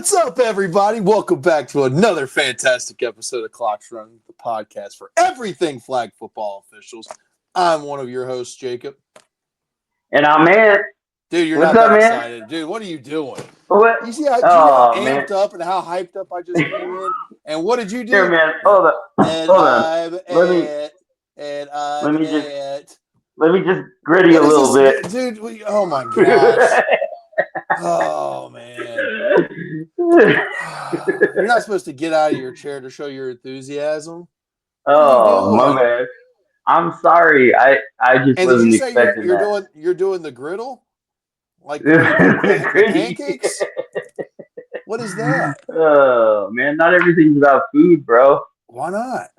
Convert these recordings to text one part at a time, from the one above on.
What's up, everybody? Welcome back to another fantastic episode of Clock's Running, the podcast for everything flag football officials. I'm one of your hosts, Jacob. And I'm Ant. Dude, you're What's not up, that man? excited. Dude, what are you doing? What? You see how amped up and how hyped up I just came in? And what did you do? Here, man. Hold on. And Hold on. I'm Ant. And I'm Ant. Let me just gritty a little bit. Dude, oh my gosh. Oh, man. You're not supposed to get out of your chair to show your enthusiasm. Oh, my bad. I'm sorry. I just wasn't expecting that. You're doing the griddle? Like the pancakes? What is that? Oh, man. Not everything's about food, bro. Why not?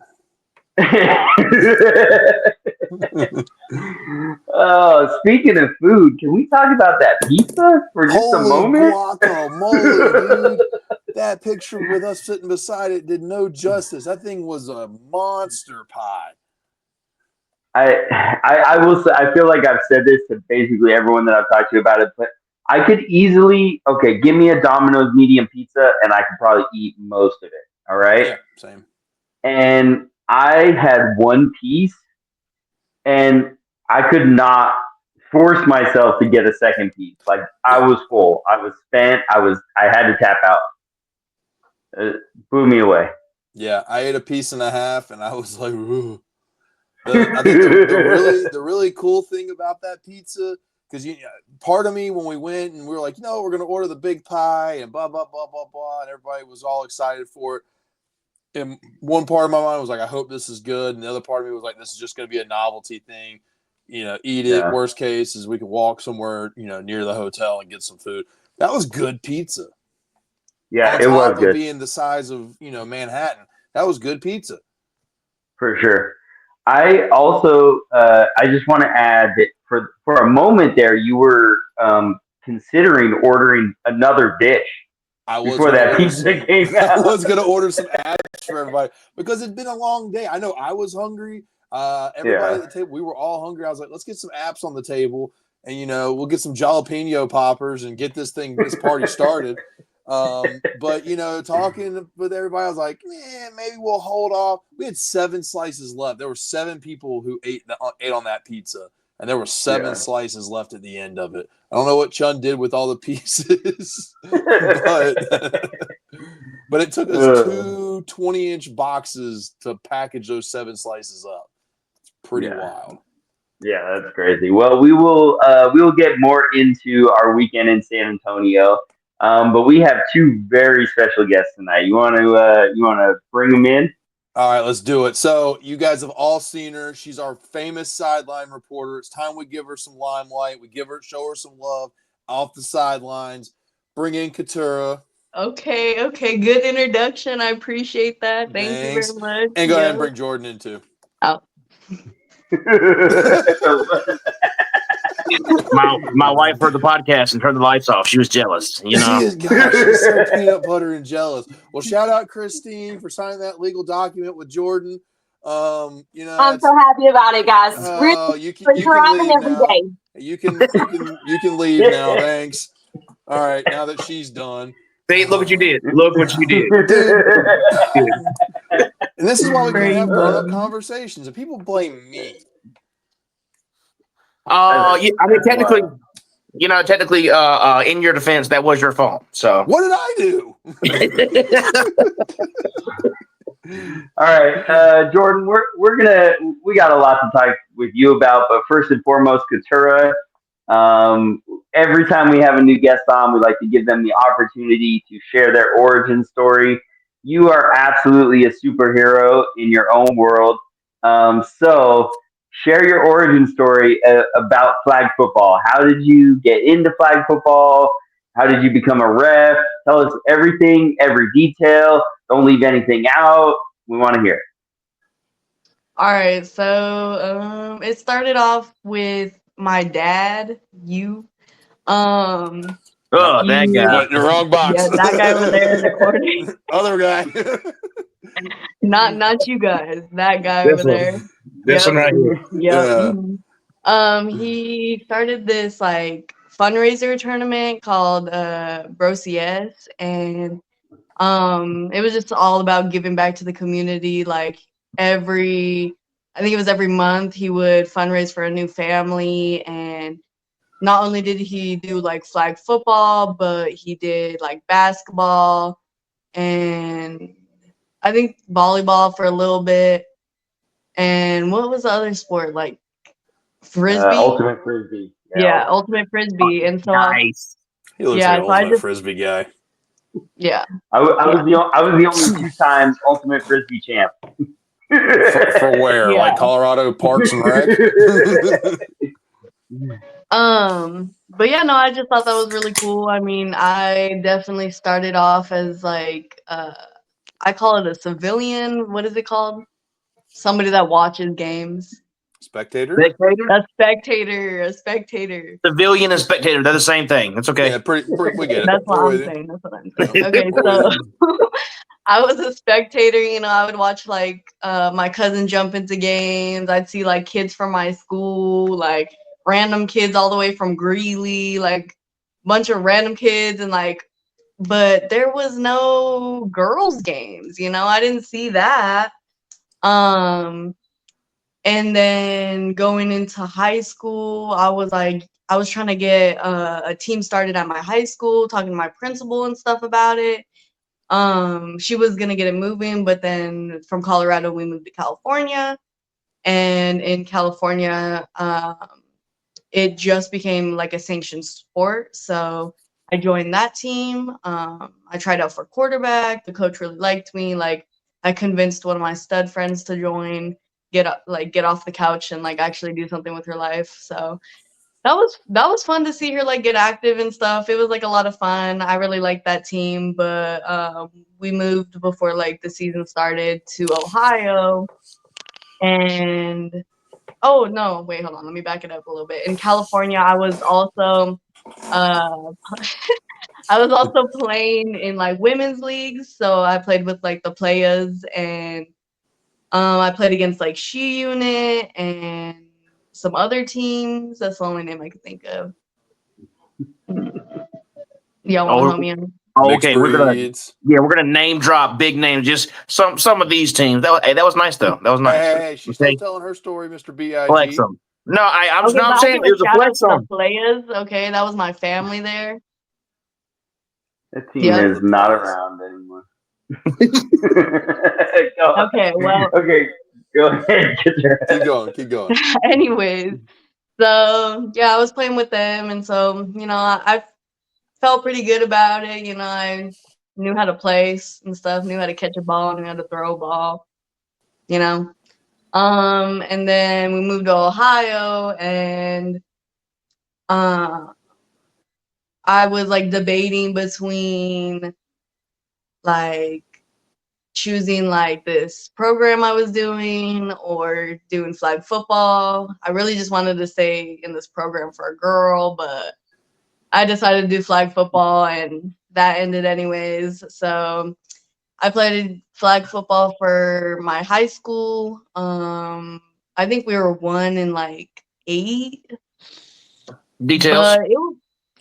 Oh, speaking of food, can we talk about that pizza for just a moment? Guacamole, dude. That picture with us sitting beside it did no justice. That thing was a monster pie. I will say, I feel like I've said this to basically everyone that I've talked to about it, but I could easily, give me a Domino's medium pizza and I could probably eat most of it. All right. Yeah, same. And I had one piece and I could not force myself to get a second piece. Like I was full. I was spent. I had to tap out. It blew me away. Yeah. I ate a piece and a half and I was like, ooh. I think the really cool thing about that pizza, because part of me when we went and we were like, we're going to order the big pie and blah, blah, blah, blah, blah. And everybody was all excited for it. And one part of my mind was like, I hope this is good. And the other part of me was like, this is just going to be a novelty thing. Eat it. Worst case is we could walk somewhere, near the hotel and get some food. That was good pizza. Yeah, it was good. Being the size of, Manhattan. That was good pizza. For sure. I also, I just want to add that for a moment there, you were considering ordering another dish before that pizza came out. I was going to order some apps for everybody because it'd been a long day. I know I was hungry. Everybody at the table, we were all hungry. I was like, let's get some apps on the table and, we'll get some jalapeno poppers and get this party started. But talking with everybody, I was like, maybe we'll hold off. We had 7 slices left. There were 7 people who ate on that pizza, and there were 7 slices left at the end of it. I don't know what Chun did with all the pieces, but it took us 2 20-inch boxes to package those 7 slices up. It's pretty wild. Yeah, that's crazy. Well, we will get more into our weekend in San Antonio. But we have 2 very special guests tonight. You want to bring them in? All right, let's do it. So you guys have all seen her. She's our famous sideline reporter. It's time we give her some limelight. Show her some love off the sidelines. Bring in Keturah. Okay. Good introduction. I appreciate that. Thank you very much. And go ahead and bring Jordan in too. Oh. My wife heard the podcast and turned the lights off. She was jealous, She is, gosh, she's so peanut butter and jealous. Well, shout out Christine for signing that legal document with Jordan. I'm so happy about it, guys. You can leave every now. day. You can leave now. Thanks. All right, now that she's done. See, look what you did. Look what you did. And this is why we can have grown-up conversations. And people blame me. I mean, technically, in your defense, that was your fault. So what did I do? All right, Jordan, we got a lot to talk with you about, but first and foremost, Keturah. Every time we have a new guest on, we like to give them the opportunity to share their origin story. You are absolutely a superhero in your own world. So share your origin story about flag football. How did you get into flag football? How did you become a ref? Tell us everything, every detail. Don't leave anything out. We want to hear it. All right. So it started off with my dad. That guy. The wrong box. Yeah, that guy over there in the corner. Other guy. Not you guys. That guy over there. This one right here. Yeah. He started this fundraiser tournament called Brocies, and it was just all about giving back to the community. Like I think it was every month he would fundraise for a new family, and not only did he do like flag football, but he did like basketball and I think volleyball for a little bit. And what was the other sport? Like frisbee? Ultimate frisbee. Yeah, ultimate frisbee. And so Nice. He looks like an ultimate frisbee guy. Yeah. I was the only 2-time ultimate frisbee champ. For where? Yeah. Like Colorado Parks and Rec? But yeah, no, I just thought that was really cool. I mean, I definitely started off as like I call it a civilian. What is it called? Somebody that watches games. Spectator? A spectator. Civilian and spectator, they're the same thing. That's okay. Yeah, pretty we get it. That's what I'm saying. Okay, so I was a spectator, you know, I would watch like my cousin jump into games. I'd see like kids from my school, like random kids all the way from Greeley, like bunch of random kids and like, but there was no girls games, you know, I didn't see that. And then going into high school, I was trying to get a team started at my high school, talking to my principal and stuff about it. She was gonna get it moving, but then from Colorado we moved to California, and in California, it just became like a sanctioned sport. So I joined that team. I tried out for quarterback. The coach really liked me. Like I convinced one of my stud friends to join, get off the couch and like actually do something with her life. So that was fun to see her like get active and stuff. It was like a lot of fun. I really liked that team, but we moved before like the season started to Ohio. And oh no, wait, hold on. Let me back it up a little bit. In California, I was also playing in like women's leagues. So I played with like the players, and I played against like She Unit and some other teams. That's the only name I can think of. Y'all want to help me out? Okay, we're gonna name drop big names. Just some of these teams. That was nice though. That was nice. Hey, she's still telling her story, Mr. B.I.G. Flex them. No, I'm not saying it was a flex on them. Players. Okay, that was my family there. That team is not around anymore. Okay, well. Okay, go ahead. Keep going. Anyways, so yeah, I was playing with them, and so you know, I felt pretty good about it. You know, I knew how to place and stuff, knew how to catch a ball, knew how to throw a ball. You know, and then we moved to Ohio, and I was like debating between like choosing like this program I was doing or doing flag football. I really just wanted to stay in this program for a girl, but I decided to do flag football, and that ended anyways. So I played flag football for my high school. I think we were 1 in like 8. Details. But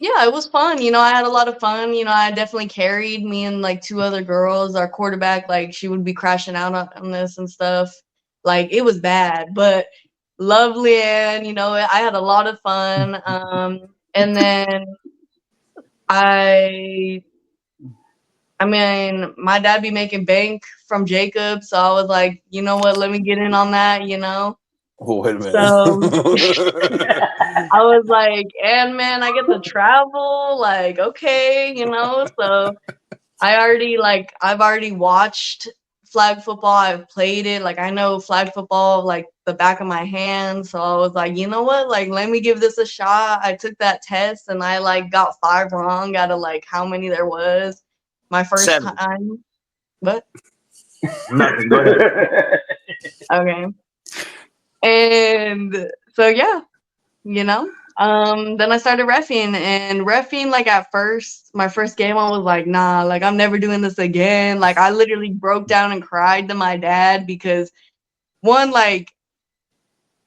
it was fun. You know, I had a lot of fun. You know, I definitely carried me and like 2 other girls. Our quarterback, like she would be crashing out on this and stuff. Like it was bad, but lovely, and you know, I had a lot of fun. And then I mean, my dad be making bank from Jacob, so I was like, you know what, let me get in on that, you know. Oh, wait a minute. So I was like, and man, I get to travel, like, okay, you know. So I've already watched flag football. I've played it. Like I know flag football like the back of my hand. So I was like, you know what? Like, let me give this a shot. I took that test and I like got 5 wrong out of like how many there was. My first 7. time. What? Nothing. Go ahead. Okay. And so yeah, you know. Then I started reffing, and reffing, like at first, my first game, I was like, nah, like I'm never doing this again. Like I literally broke down and cried to my dad because one, like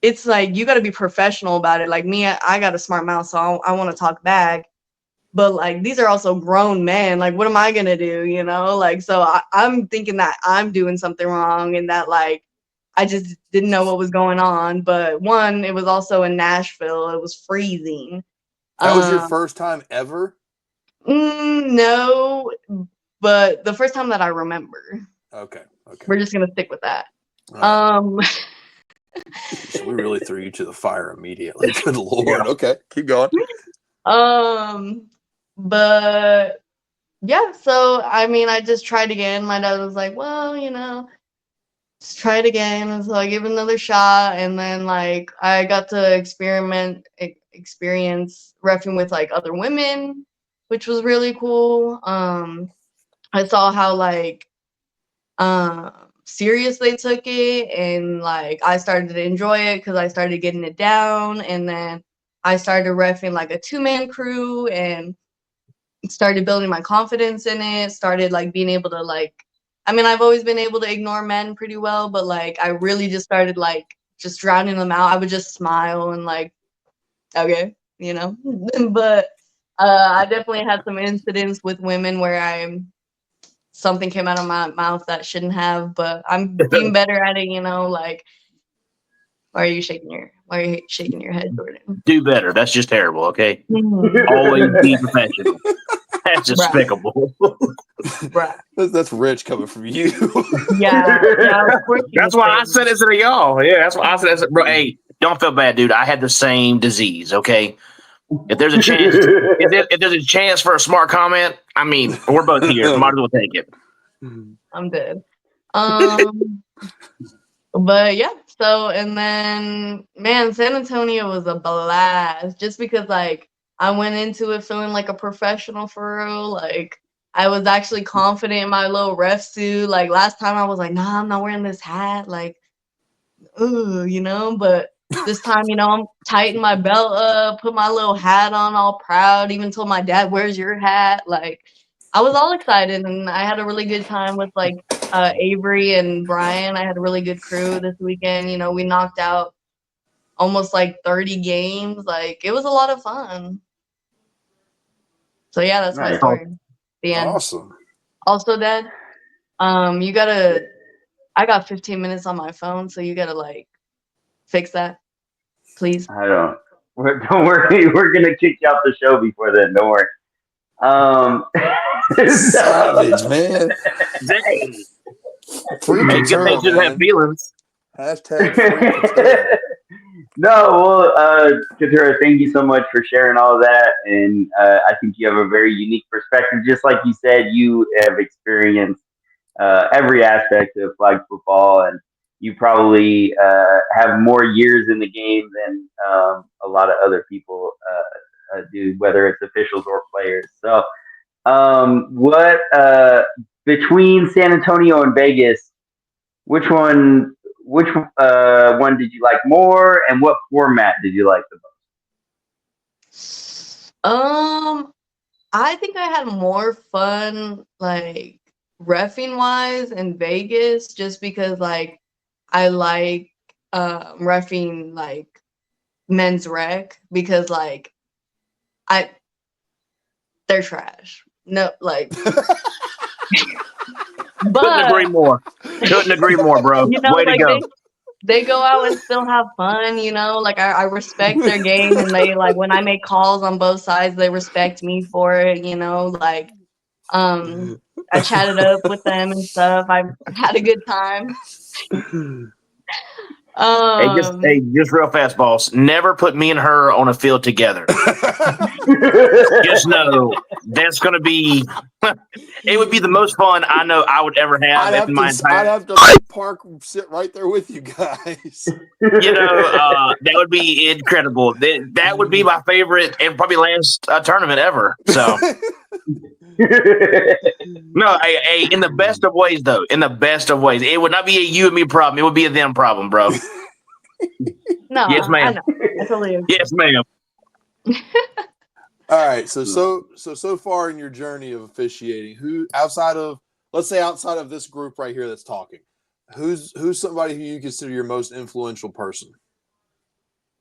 it's like you got to be professional about it. Like me, I got a smart mouth, so I want to talk back. But like these are also grown men. Like, what am I gonna do? You know, like so I'm thinking that I'm doing something wrong and that like I just didn't know what was going on. But one, it was also in Nashville. It was freezing. That was your first time ever? No, but the first time that I remember. Okay. We're just gonna stick with that. Right. So we really threw you to the fire immediately. Good Lord. Yeah. Okay, keep going. But yeah, so I mean, I just tried again. My dad was like, well, you know, just try it again. And so I gave it another shot. And then like I got to experience reffing with like other women, which was really cool. I saw how like serious they took it, and like I started to enjoy it because I started getting it down. And then I started reffing like a 2-man crew and started building my confidence in it, started like being able to like, I mean, I've always been able to ignore men pretty well, but like I really just started like just drowning them out. I would just smile and like, okay, you know. But I definitely had some incidents with women where something came out of my mouth that shouldn't have, but I'm being better at it, you know. Like, why are you shaking your head, Jordan? Do better. That's just terrible. Okay. Always be professional. That's despicable. Right. That's rich coming from you. Yeah. That's why I said it to y'all. Yeah, that's why I said it. Bro, hey, don't feel bad, dude. I had the same disease. Okay. If there's a chance, if there's a chance for a smart comment, I mean, we're both here. Might as well take it. I'm dead. But yeah. So and then, man, San Antonio was a blast. Just because like I went into it feeling like a professional for real. Like I was actually confident in my little ref suit. Like last time I was like, nah, I'm not wearing this hat. Like, ooh, you know. But this time, you know, I'm tightening my belt up, put my little hat on, all proud. Even told my dad, "Where's your hat?" Like, I was all excited, and I had a really good time with like Avery and Brian. I had a really good crew this weekend. You know, we knocked out almost like 30 games. Like, it was a lot of fun. So yeah, that's my story. The end. Awesome. Also, Dad, I got 15 minutes on my phone, so you gotta like fix that, please. Don't worry. We're gonna kick you off the show before then. Don't worry. Savage, man. Free Keturah, man. Have feelings. Hashtag free Keturah. No, well, Keturah, thank you so much for sharing all of that. And I think you have a very unique perspective. Just like you said, you have experienced every aspect of flag football, and you probably have more years in the game than a lot of other people do, whether it's officials or players. So, what between San Antonio and Vegas, which one did you like more, and what format did you like the most? I think I had more fun like reffing wise in Vegas, just because like I like reffing like men's rec, because like they're trash. No, like but Couldn't agree more, bro. You know, Way like to go. they go out and still have fun, you know. Like I respect their game, and they like when I make calls on both sides, they respect me for it, you know. Like I chatted up with them and stuff. I've had a good time. Just real fast, boss. Never put me and her on a field together. Just know that's going to be. It would be the most fun I know I would ever have in my entire. I'd have to sit right there with you guys. You know, that would be incredible. That would be my favorite and probably last tournament ever. So. No, in the best of ways, though. In the best of ways, it would not be a you and me problem. It would be a them problem, bro. No, yes, ma'am. I totally agree. Yes, ma'am. All right, so far in your journey of officiating, who outside of this group right here that's talking, who's somebody who you consider your most influential person?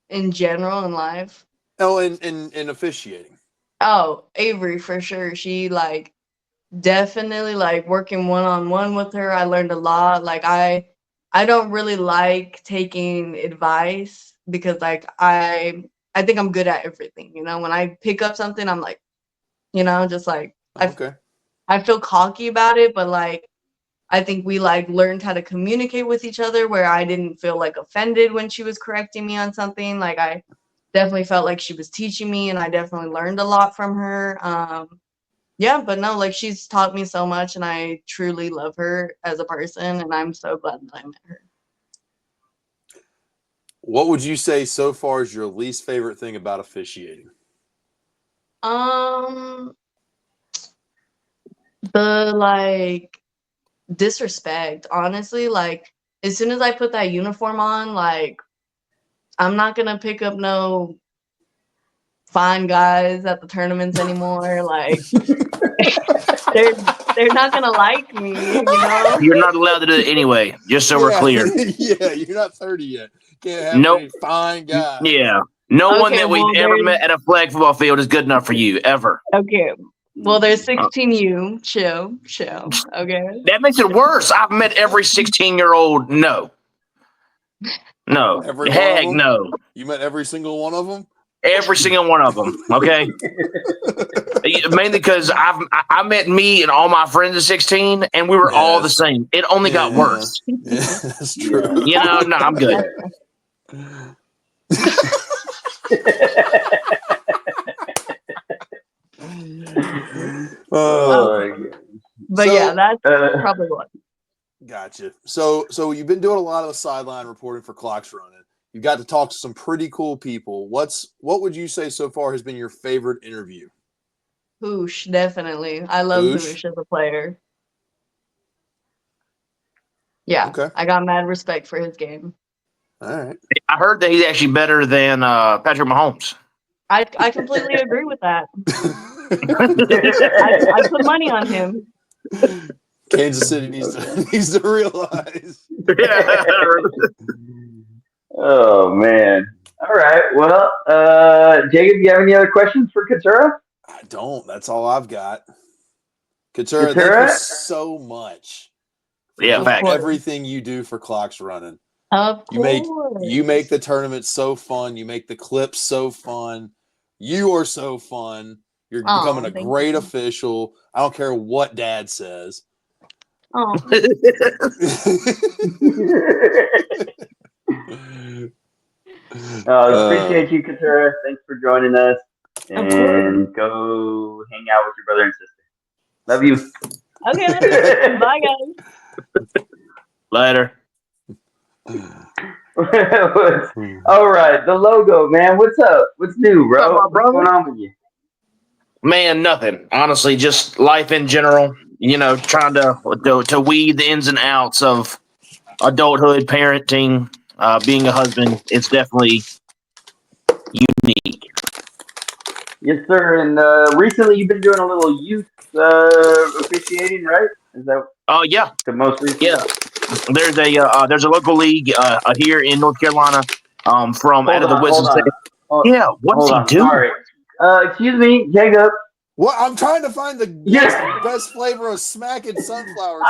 in general in life. Oh, in officiating. Oh, Avery for sure. She like definitely like working one-on-one with her. I learned a lot. Like I don't really like taking advice because like I think I'm good at everything. You know, when I pick up something, I'm like, you know, just like Okay. I feel cocky about it, but like I think we like learned how to communicate with each other where I didn't feel like offended when she was correcting me on something. Like I definitely felt like she was teaching me and I definitely learned a lot from her. Yeah, but no, like she's taught me so much and I truly love her as a person and I'm so glad that I met her. What would you say so far is your least favorite thing about officiating? The like disrespect, honestly. Like as soon as I put that uniform on, like I'm not gonna pick up no fine guys at the tournaments anymore. Like they're not gonna like me, you know? You're not allowed to do it anyway, just so we're clear. Yeah, you're not 30 yet. Can't have Nope. any fine guys. Yeah. No one Okay, that we've well, ever met at a flag football field is good enough for you, ever. Okay. Well, there's 16U. Chill. Okay. That makes it worse. I've met every 16-year-old. No. Every one of Heck them? no. You met every single one of them? Every single one of them. Okay. Mainly because I met me and all my friends at 16, and we were all the same. It only got worse. Yeah, that's true. You know, no, I'm good. But So- yeah, that's probably what. Gotcha. So you've been doing a lot of sideline reporting for Clocks Running. You got to talk to some pretty cool people. What would you say so far has been your favorite interview? Housh, definitely. I love Housh as a player. Yeah. Okay. I got mad respect for his game. All right. I heard that he's actually better than Patrick Mahomes. I completely agree with that. I put money on him. Kansas City needs to realize. Oh man. All right. Well, Jacob, you have any other questions for Keturah? I don't. That's all I've got. Keturah, thank you so much. Yeah, facts. Everything you do for Clocks Running. Of course. You make the tournament so fun. You make the clips so fun. You are so fun. You're becoming a great official. I don't care what Dad says. Oh. Appreciate you, Keturah. Thanks for joining us. And go hang out with your brother and sister. Love you. Okay. Bye, guys. Later. All right, the logo, man. What's up? What's new, bro? What's up, What's going on with you? Man, nothing. Honestly, just life in general. You know, trying to weed the ins and outs of adulthood, parenting, being a husband. It's definitely unique. Yes, sir. And recently, you've been doing a little youth officiating, right? Is that? Oh yeah, the most recent. Yeah. There's a local league here in North Carolina. From out of the Wisdom State. Yeah, what's he doing? Sorry. Excuse me, Jacob. What? I'm trying to find the best flavor of smacking sunflower.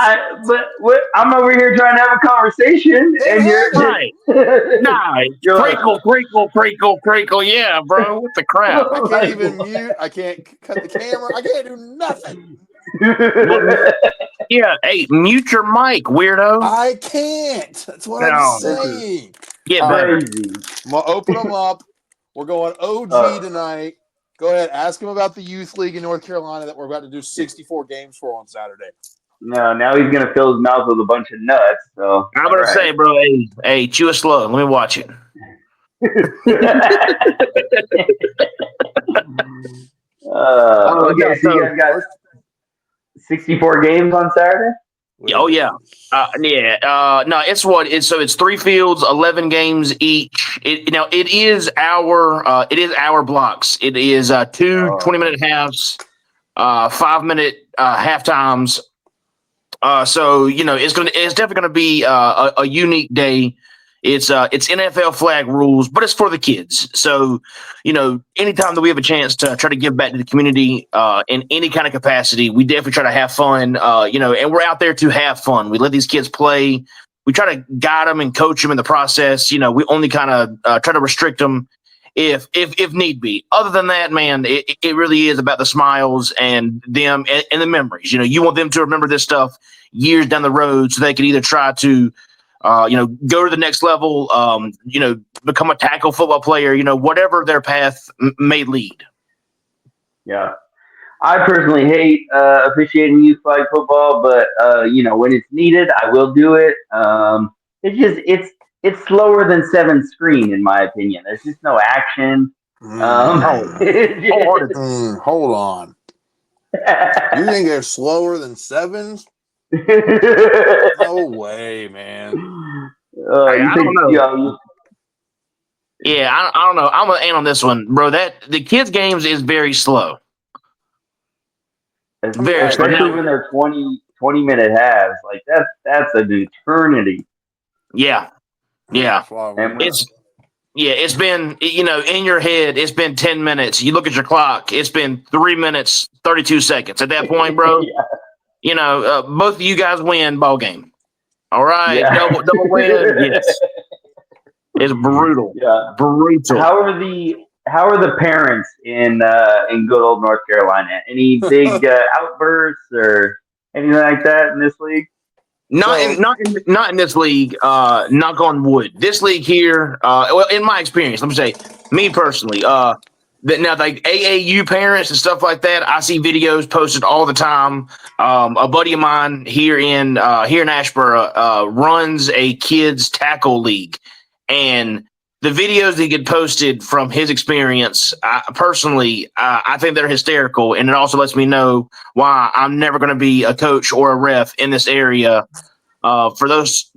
I'm over here trying to have a conversation, and you're right. Crinkle. Yeah, bro. What the crap? I can't even mute. I can't cut the camera. I can't do nothing. Yeah, hey, mute your mic, weirdo. I can't. That's what I'm saying. Get better. I'm gonna open them up. We're going OG tonight. Go ahead, ask him about the youth league in North Carolina that we're about to do 64 games for on Saturday. No, now he's gonna fill his mouth with a bunch of nuts. So I'm gonna say, bro, hey, chew it slow. Let me watch it. Okay, so you guys got 64 games on Saturday? Oh yeah, no, it's 3 fields, 11 games each. It is our blocks. It is 2 20-minute halves, 5-minute half times. So it's definitely gonna be a unique day. It's NFL flag rules, but it's for the kids. So, anytime that we have a chance to try to give back to the community in any kind of capacity, we definitely try to have fun. And we're out there to have fun. We let these kids play. We try to guide them and coach them in the process. We only kind of try to restrict them if need be. Other than that, man, it really is about the smiles and them and the memories. You want them to remember this stuff years down the road so they can either try to go to the next level, become a tackle football player, whatever their path may lead. Yeah. I personally hate officiating youth flag football, but when it's needed, I will do it. It's slower than 7 screen, in my opinion. There's just no action. Hold on. You think they're slower than 7s? No way, man. I don't know. I don't know. I'm gonna Ant on this one, bro. The kids' games is very slow. Especially when they're 20-minute halves. Like that's an eternity. Yeah. It's been, in your head, it's been 10 minutes. You look at your clock, it's been 3 minutes, 32 seconds. At that point, bro, both of you guys win ball game. All right. Yeah. Double win. Yes. It's brutal. Yeah. Brutal. How are the parents in good old North Carolina? Any big outbursts or anything like that in this league? Not in this league. Knock on wood. This league here, in my experience, let me say, me personally, now like AAU parents and stuff like that, I see videos posted all the time. A buddy of mine here in Asheboro runs a kids tackle league, and the videos that get posted from his experience, I think they're hysterical, and it also lets me know why I'm never going to be a coach or a ref in this area. For those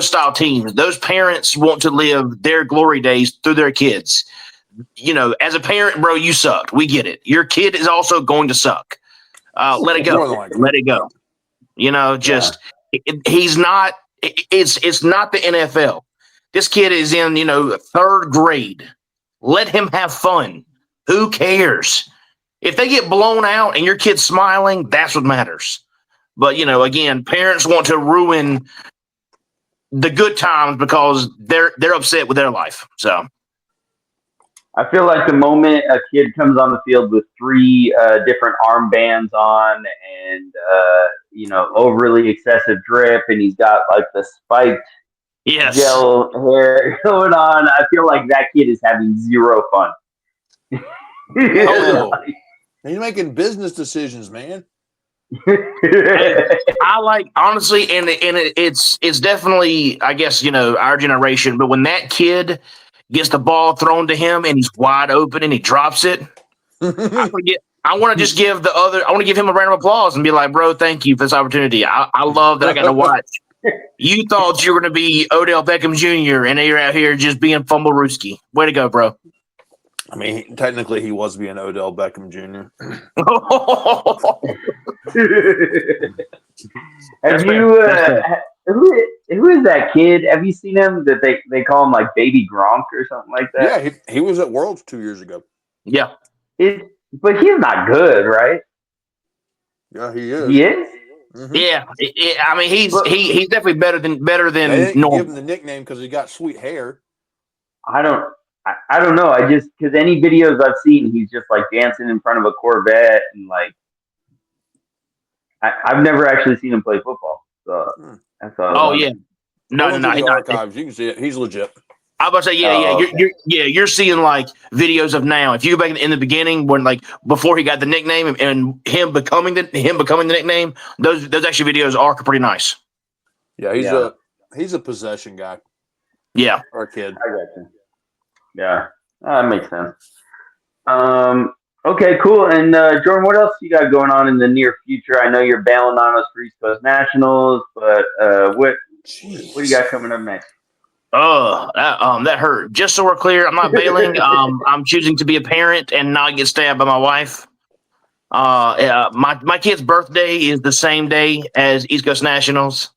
style teams, those parents want to live their glory days through their kids. As a parent, bro, you sucked. We get it. Your kid is also going to suck. Let it go. Let it go. He's not. It's not the NFL. This kid is in, 3rd grade. Let him have fun. Who cares? If they get blown out and your kid's smiling, that's what matters. But, again, parents want to ruin the good times because they're upset with their life. So I feel like the moment a kid comes on the field with 3 different armbands on and, overly excessive drip, and he's got like the spiked gel hair going on, I feel like that kid is having zero fun. He's making business decisions, man. I like, honestly, and it's definitely, I guess, our generation, but when that kid gets the ball thrown to him and he's wide open and he drops it, I want to give him a round of applause and be like, bro, thank you for this opportunity. I love that I got to watch. You thought you were going to be Odell Beckham Jr. and you're out here just being Fumble-Rooski. Way to go, bro. I mean, technically he was being Odell Beckham Jr. Have you who is that kid? Have you seen him that they call him like Baby Gronk or something like that? Yeah, he was at Worlds 2 years ago. Yeah. But he's not good, right? Yeah, he is. He is? Mm-hmm. Yeah. I mean, he's definitely better than they didn't normal. give him the nickname because he got sweet hair. I don't know. I just, because any videos I've seen, he's just like dancing in front of a Corvette, and like I've never actually seen him play football. So that's all. Oh yeah, no. Archives, you can see it. He's legit. I was about to say, you're seeing like videos of now. If you go back in the beginning, when like before he got the nickname and him becoming the nickname, those actually videos are pretty nice. Yeah, he's a possession guy. Yeah, or kid. I got you. Yeah, that makes sense. Okay, cool. And Jordan, what else you got going on in the near future? I know you're bailing on us for East Coast Nationals, but what do you got coming up next? That hurt. Just so we're clear, I'm not bailing. I'm choosing to be a parent and not get stabbed by my wife. My kid's birthday is the same day as East Coast Nationals.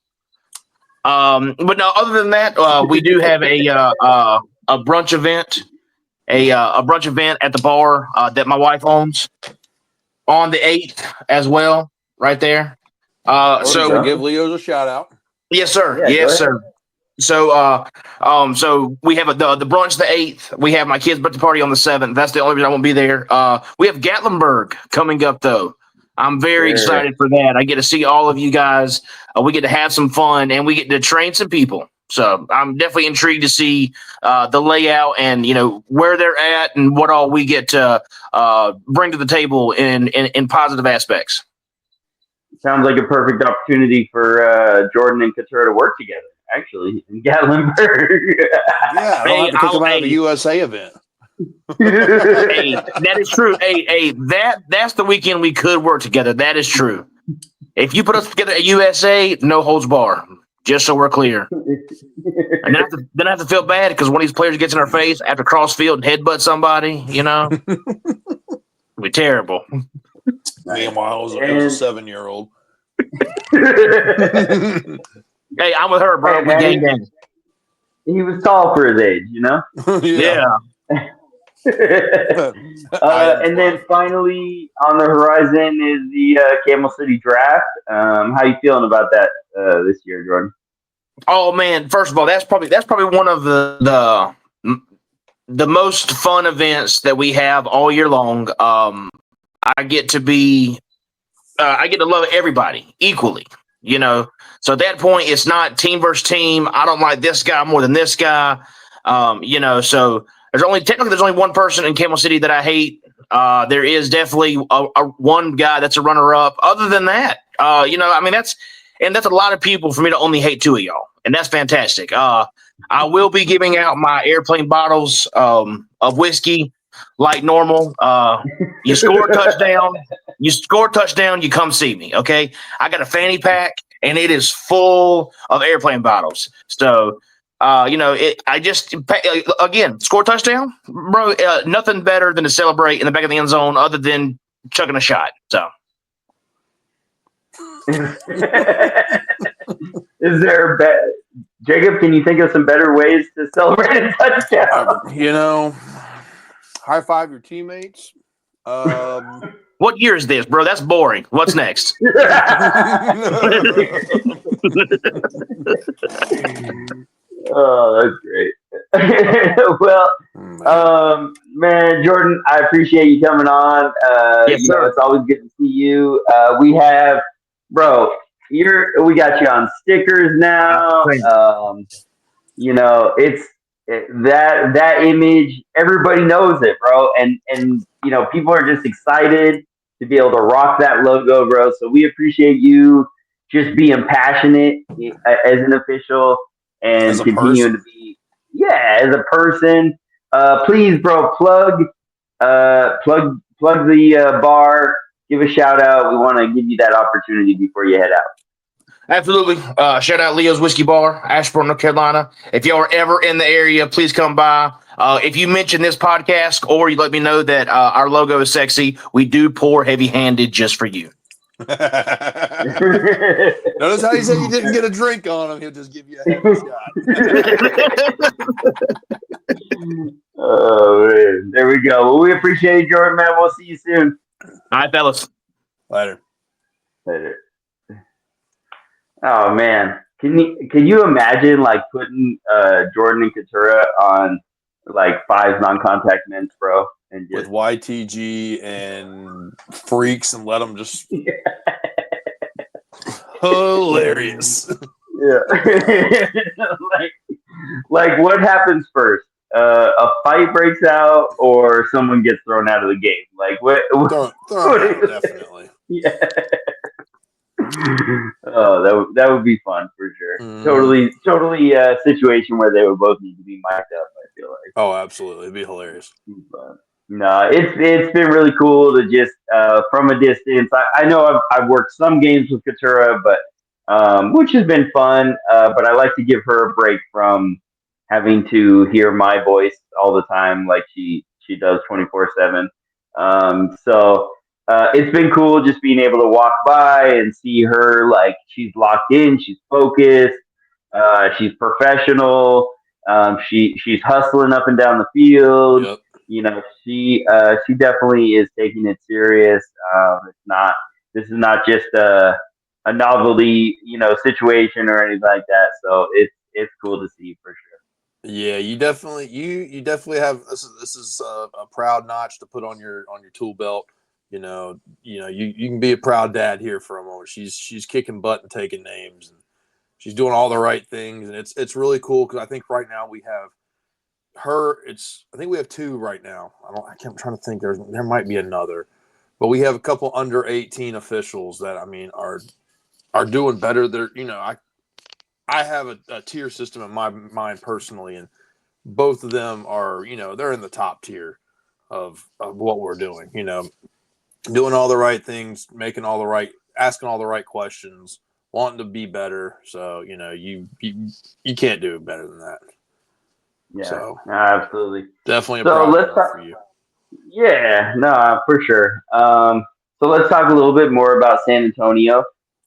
But no, other than that, we do have a brunch event, a brunch event at the bar that my wife owns on the 8th as well, right there. So give Leo's a shout out. Yes, sir. Yeah, Yes, sir. So, so we have the brunch the 8th. We have my kids' birthday party on the 7th. That's the only reason I won't be there. We have Gatlinburg coming up though. I'm very excited for that. I get to see all of you guys. We get to have some fun and we get to train some people. So I'm definitely intrigued to see the layout and where they're at and what all we get to bring to the table in positive aspects. Sounds like a perfect opportunity for Jordan and Keturah to work together, actually, in Gatlinburg. Yeah, I don't have to kick them out of the USA event. Hey, that is true. Hey, that's the weekend we could work together. That is true. If you put us together at USA, no holds bar. Just so we're clear. And then I have to feel bad because one of these players gets in our face after cross field and headbutt somebody, It'd be terrible. Meanwhile, it was a 7-year-old. Hey, I'm with her, bro. We gang. He was tall for his age, Yeah. And then finally on the horizon is the Camel City Draft. How you feeling about that this year, Jordan? Oh man! First of all, that's probably one of the most fun events that we have all year long. I get to love everybody equally, So at that point, it's not team versus team. I don't like this guy more than this guy, So there's only one person in Camel City that I hate. There is definitely a one guy that's a runner up. Other than that, that's a lot of people for me to only hate 2 of y'all, and that's fantastic. I will be giving out my airplane bottles of whiskey like normal. You score a touchdown, you come see me, okay? I got a fanny pack, and it is full of airplane bottles. So, again, score a touchdown, bro. Nothing better than to celebrate in the back of the end zone other than chucking a shot. So. Is there Jacob, can you think of some better ways to celebrate a touchdown? High five your teammates. What year is this, bro? That's boring. What's next? Oh, that's great. Well, man, Jordan, I appreciate you coming on. Yes, sir. It's always good to see you. We have, bro, we got you on stickers now. It's that image. Everybody knows it, bro, and people are just excited to be able to rock that logo, bro. So we appreciate you just being passionate as an official and continuing to be, as a person. Please, bro, plug the bar. Give a shout out. We want to give you that opportunity before you head out. Absolutely. Shout out Leo's Whiskey Bar, Ashburn, North Carolina. If y'all are ever in the area, please come by. If you mention this podcast or you let me know that our logo is sexy, we do pour heavy-handed just for you. Notice how he said you didn't get a drink on him. He'll just give you a heavy shot. Oh, man. There we go. Well, we appreciate you, Jordan, man. We'll see you soon. All right, fellas. Later. Oh, man. Can you imagine putting Jordan and Keturah on 5 non-contact mints, bro, and with YTG and freaks and let them just hilarious. Yeah. What happens first? A fight breaks out, or someone gets thrown out of the game? Thrown out, definitely. Yeah. Oh, that would be fun for sure. Totally a situation where they would both need to be mic'd up, I feel like. Oh, absolutely. It'd be hilarious. No, it's been really cool to just from a distance. I know I've worked some games with Keturah, but which has been fun. But I like to give her a break from having to hear my voice all the time, like she does 24/7. So it's been cool just being able to walk by and see her she's locked in, she's focused, She's professional. She's hustling up and down the field. Yep. She definitely is taking it serious. This is not just a novelty, situation or anything like that. So it's cool to see for sure. Yeah, you definitely have this is a proud notch to put on your tool belt. You can be a proud dad here for a moment. She's kicking butt and taking names, and she's doing all the right things, and it's really cool because I think right now we have her. I think we have two right now. I'm trying to think. There might be another, but we have a couple under 18 officials that are doing better. I have a tier system in my mind personally, and both of them are they're in the top tier of what we're doing. Doing all the right things, asking all the right questions, wanting to be better. So you can't do better than that. Yeah, So absolutely. definitely a So proud let's moment talk. for you. Yeah, no, for sure. So let's talk a little bit more about San Antonio.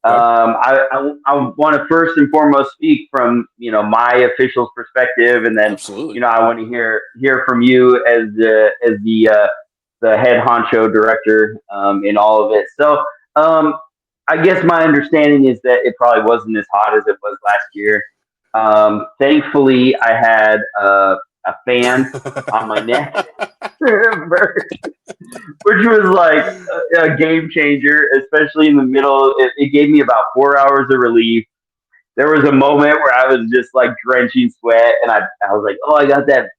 Okay. I want to first and foremost speak from my official's perspective, and then Absolutely. I want to hear from you as the head honcho director in all of it. So I guess my understanding is that it probably wasn't as hot as it was last year. Thankfully, I had a fan on my neck, which was like a game changer, especially in the middle. It gave me about 4 hours of relief. There was a moment where I was just like drenching sweat, and I was like, "Oh, I got that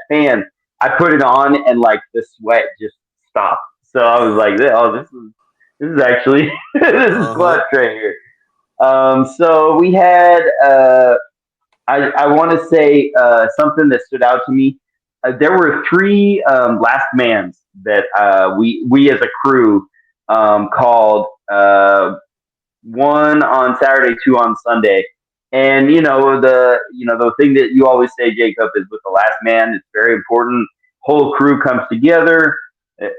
fan." I put it on, and like the sweat just stopped. So I was like, "Oh, this is actually this is clutch right here." So we had I want to say something that stood out to me. There were three last mans that we as a crew called. One on Saturday, two on Sunday. And the thing that you always say, Jacob, is with the last man, it's very important. Whole crew comes together.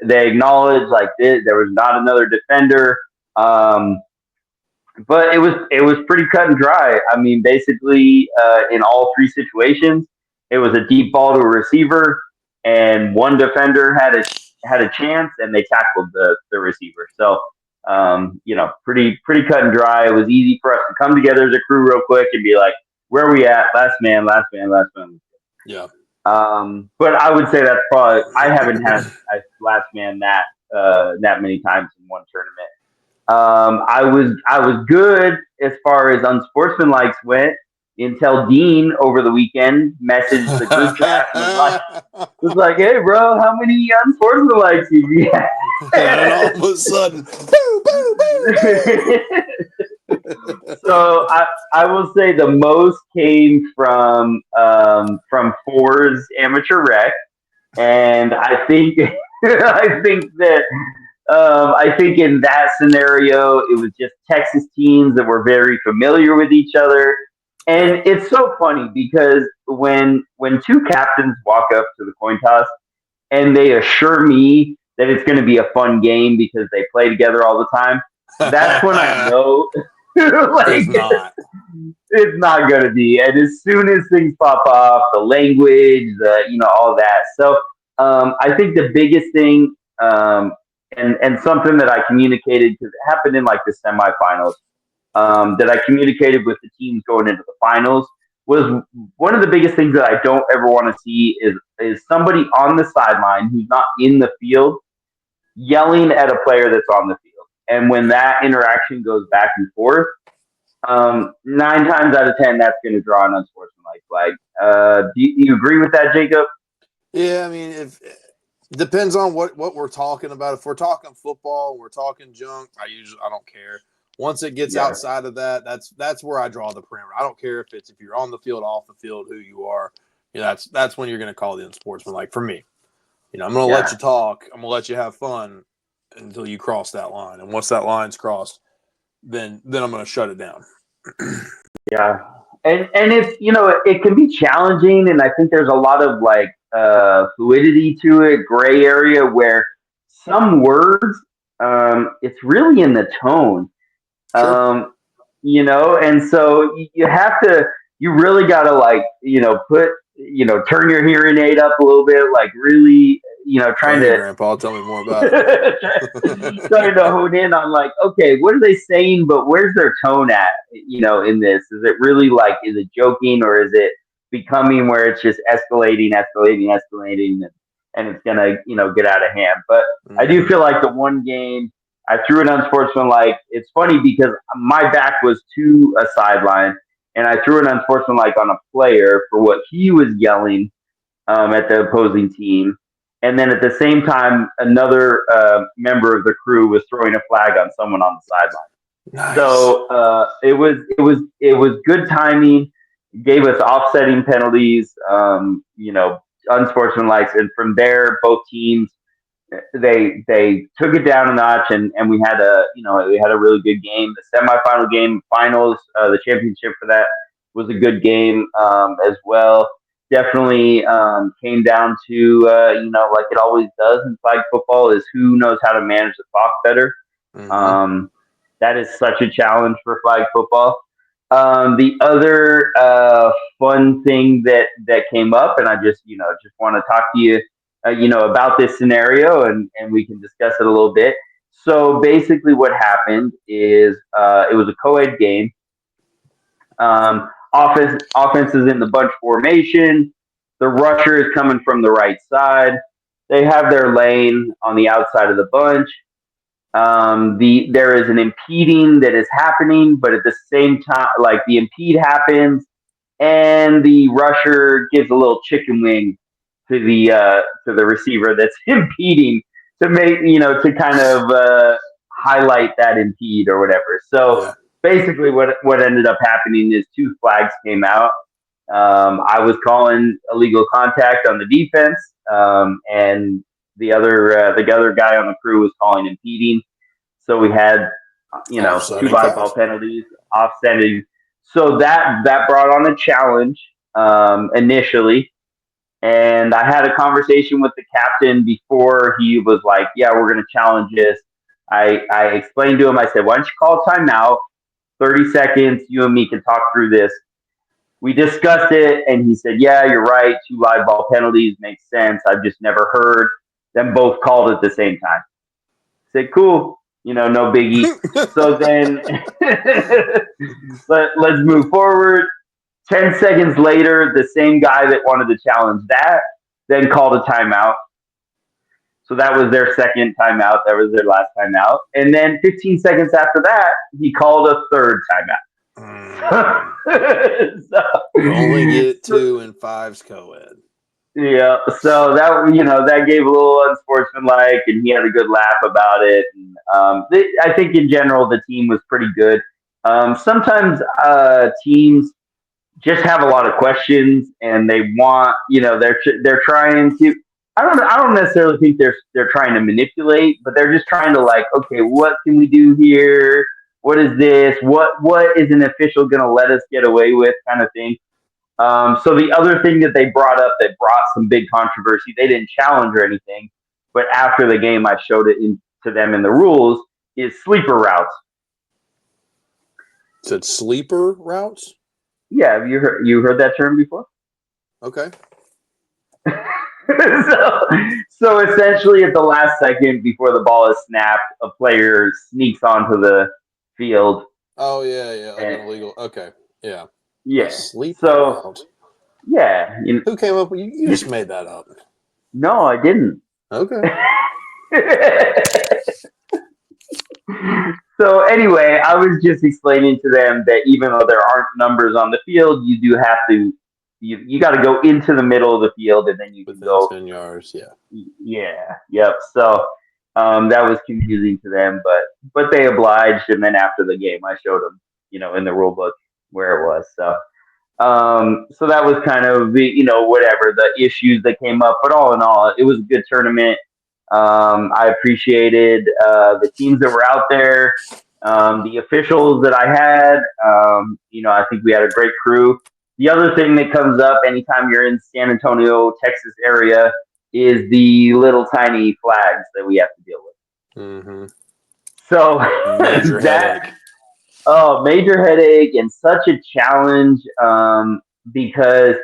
They acknowledge like there was not another defender. But it was pretty cut and dry. I mean, basically, in all three situations, it was a deep ball to a receiver, and one defender had a chance, and they tackled the receiver. So, pretty cut and dry. It was easy for us to come together as a crew real quick and be like, "Where are we at? Last man, last man, last man." Yeah. But I would say that's probably I haven't had a last man that many times in one tournament. I was good as far as unsportsmanlikes went until Dean over the weekend messaged the group chat and was like, "Hey, bro, how many unsportsmanlikes you had?" And all of a sudden, boo, boo, boo, boo. So I will say the most came from Four's amateur rec, and I think I think in that scenario, it was just Texas teams that were very familiar with each other. And it's so funny because when two captains walk up to the coin toss and they assure me that it's going to be a fun game because they play together all the time, that's when I know It's not. it's not going to be. And as soon as things pop off, the language, all that. So I think the biggest thing, and something that I communicated because it happened in like the semifinals, that I communicated with the teams going into the finals was one of the biggest things that I don't ever want to see is somebody on the sideline who's not in the field yelling at a player that's on the field. And when that interaction goes back and forth, 9 times out of 10, that's going to draw an unsportsmanlike flag. Do you agree with that, Jacob? Yeah, I mean, if depends on what we're talking about. If we're talking football, we're talking junk. I don't care. Once it gets outside of that, that's where I draw the perimeter. I don't care if you're on the field, off the field, who you are. That's when you're going to call the unsportsmanlike for me. I'm going to let you talk. I'm going to let you have fun until you cross that line. And once that line's crossed, then I'm going to shut it down. Yeah. And it's, it can be challenging. And I think there's a lot of like fluidity to it, gray area where some words, it's really in the tone. Sure. And so you you really got to turn your hearing aid up a little bit, like really, trying to Grandpa, tell me more about it. trying to hone in on like, okay, what are they saying, but where's their tone at, in this? Is it really like, is it joking, or is it becoming where it's just escalating, and it's gonna, get out of hand? But I do feel like the one game I threw it unsportsmanlike. It's funny because my back was to a sideline, and I threw it unsportsmanlike on a player for what he was yelling at the opposing team. And then at the same time, another member of the crew was throwing a flag on someone on the sideline. Nice. So it was good timing. Gave us offsetting penalties, unsportsmanlike, and from there, both teams they took it down a notch, and we had a really good game. The semifinal game, finals, the championship for that was a good game as well. Definitely came down to like it always does in flag football, is who knows how to manage the clock better. That is such a challenge for flag football. The other fun thing that came up, and I just want to talk to you about this scenario, and we can discuss it a little bit. So basically what happened is it was a co-ed game. Offense is in the bunch formation. The rusher is coming from the right side. They have their lane on the outside of the bunch. There is an impeding that is happening, but at the same time, like the impede happens, and the rusher gives a little chicken wing to the receiver that's impeding to make to kind of highlight that impede or whatever. So basically, what ended up happening is two flags came out. I was calling illegal contact on the defense, and the other guy on the crew was calling impeding. So we had two live ball penalties, offsetting. So that brought on a challenge initially. And I had a conversation with the captain before he was like, yeah, we're going to challenge this. I explained to him, I said, why don't you call timeout? 30 seconds, you and me can talk through this. We discussed it, and he said, yeah, you're right. Two live ball penalties makes sense. I've just never heard them both called at the same time. I said, cool. No biggie. So then let's move forward. 10 seconds later, the same guy that wanted to challenge that then called a timeout. So that was their second timeout. That was their last timeout. And then 15 seconds after that, he called a third timeout. So, only get 2 and 5's co-ed. Yeah, so that gave a little unsportsmanlike, and he had a good laugh about it. And, I think in general the team was pretty good. Sometimes teams just have a lot of questions, and they want they're trying to. I don't necessarily think they're trying to manipulate, but they're just trying to like, okay, what can we do here? What is this? What is an official going to let us get away with, kind of thing. So the other thing that they brought up that brought some big controversy, they didn't challenge or anything, but after the game I showed it to them in the rules, is sleeper routes. Said sleeper routes? Yeah, have you heard that term before? Okay. So essentially at the last second before the ball is snapped, a player sneaks onto the field. Oh yeah, like an illegal. Okay, yeah. Yeah. Sleeper route. Yeah. Who came up with you just made that up? No, I didn't. Okay. So anyway, I was just explaining to them that even though there aren't numbers on the field, you do have to you got to go into the middle of the field, and then you can go 10 yards. Yeah. Yep. So that was confusing to them, but they obliged, and then after the game, I showed them, in the rule book where it was. So so that was kind of the whatever the issues that came up, but all in all, it was a good tournament. I appreciated the teams that were out there, the officials that I had. I think we had a great crew. The other thing that comes up anytime you're in San Antonio, Texas area is the little tiny flags that we have to deal with. Mm-hmm. So Major headache. Oh, major headache and such a challenge because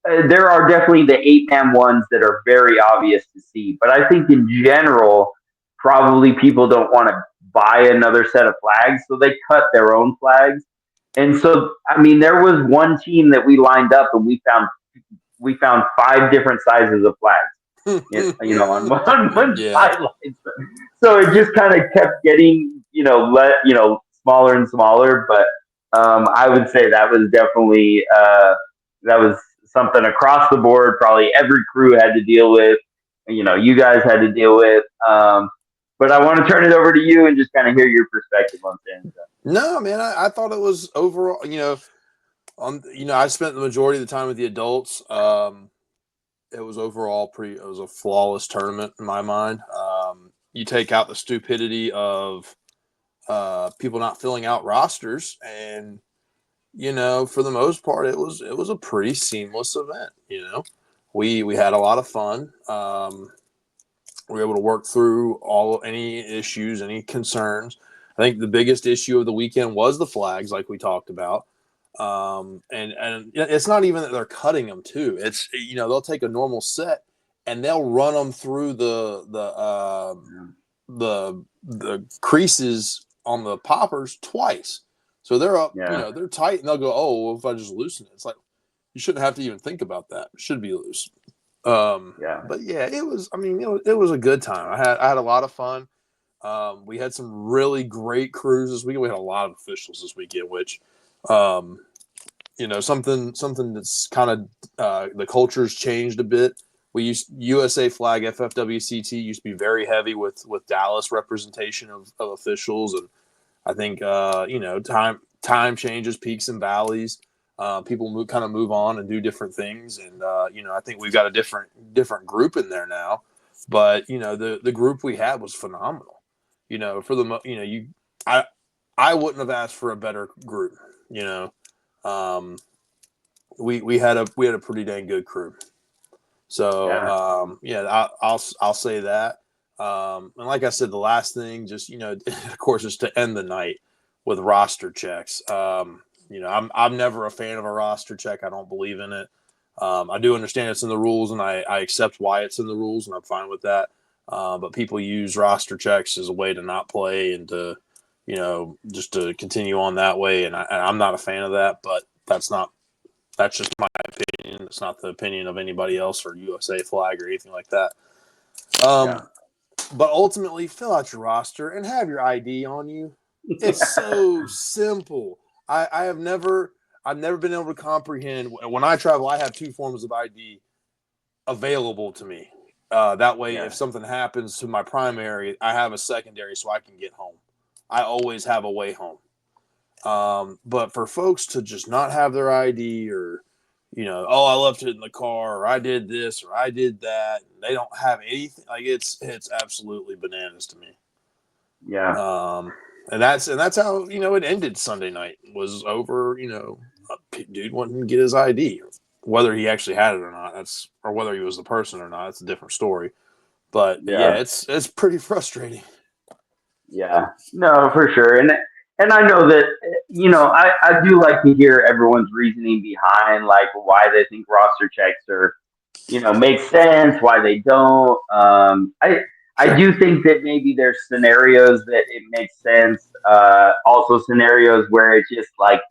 there are definitely the 8-man ones that are very obvious to see. But I think in general, probably people don't want to buy another set of flags, so they cut their own flags. And so, I mean, there was one team that we lined up and we found 5 different sizes of flags, on one Yeah. sideline. So it just kind of kept getting, smaller and smaller. But I would say that was definitely that was something across the board. Probably every crew had to deal with. You guys had to deal with. But I want to turn it over to you and just kind of hear your perspective on things. No, man, I thought it was overall, I spent the majority of the time with the adults. It was overall it was a flawless tournament in my mind. You take out the stupidity of people not filling out rosters, and for the most part, it was a pretty seamless event. We had a lot of fun. We were able to work through any issues, any concerns. I think the biggest issue of the weekend was the flags, like we talked about. And it's not even that they're cutting them too. It's they'll take a normal set and they'll run them through the creases on the poppers twice. So they're up, they're tight, and they'll go, oh, well, if I just loosen it, it's like you shouldn't have to even think about that. It should be loose. But yeah, it was. I mean, it was a good time. I had a lot of fun. We had some really great crews this weekend. We had a lot of officials this weekend, which, something that's kind of the culture's changed a bit. We used USA Flag FFWCT used to be very heavy with Dallas representation of officials, and I think time changes, peaks and valleys. People move on and do different things, and I think we've got a different group in there now. But the group we had was phenomenal. For the I wouldn't have asked for a better group. We had a pretty dang good crew. So I'll say that. And like I said, the last thing, just of course, is to end the night with roster checks. I'm never a fan of a roster check. I don't believe in it. I do understand it's in the rules, and I accept why it's in the rules, and I'm fine with that. But people use roster checks as a way to not play and to, just to continue on that way. And I'm not a fan of that. But that's just my opinion. It's not the opinion of anybody else or USA Flag or anything like that. But ultimately, fill out your roster and have your ID on you. It's so simple. I've never been able to comprehend. When I travel, I have 2 forms of ID available to me. That way, if something happens to my primary, I have a secondary so I can get home. I always have a way home. But for folks to just not have their ID, or I left it in the car, or I did this, or I did that, and they don't have anything, like it's absolutely bananas to me. And that's how it ended Sunday night. Was over. A dude wanting to get his ID, whether he actually had it or not. Or whether he was the person or not. That's a different story. But it's pretty frustrating. Yeah, no, for sure. And I know that, I do like to hear everyone's reasoning behind like why they think roster checks are, make sense, why they don't. I do think that maybe there's scenarios that it makes sense. Also scenarios where it's just like,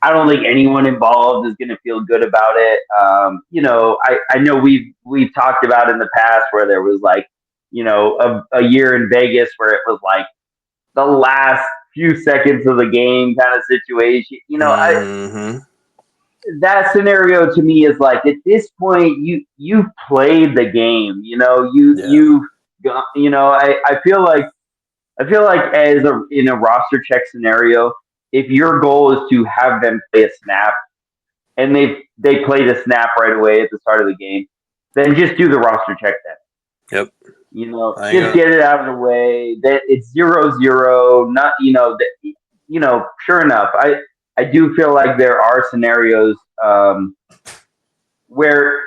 I don't think anyone involved is going to feel good about it. I know we've talked about in the past where there was like, a year in Vegas where it was like the last few seconds of the game kind of situation. That scenario to me is like, at this point you've played the game. I feel like in a roster check scenario, if your goal is to have them play a snap and they played a snap right away at the start of the game, then just do the roster check then. Yep. Just get it out of the way. That it's 0-0. Not sure enough, I do feel like there are scenarios where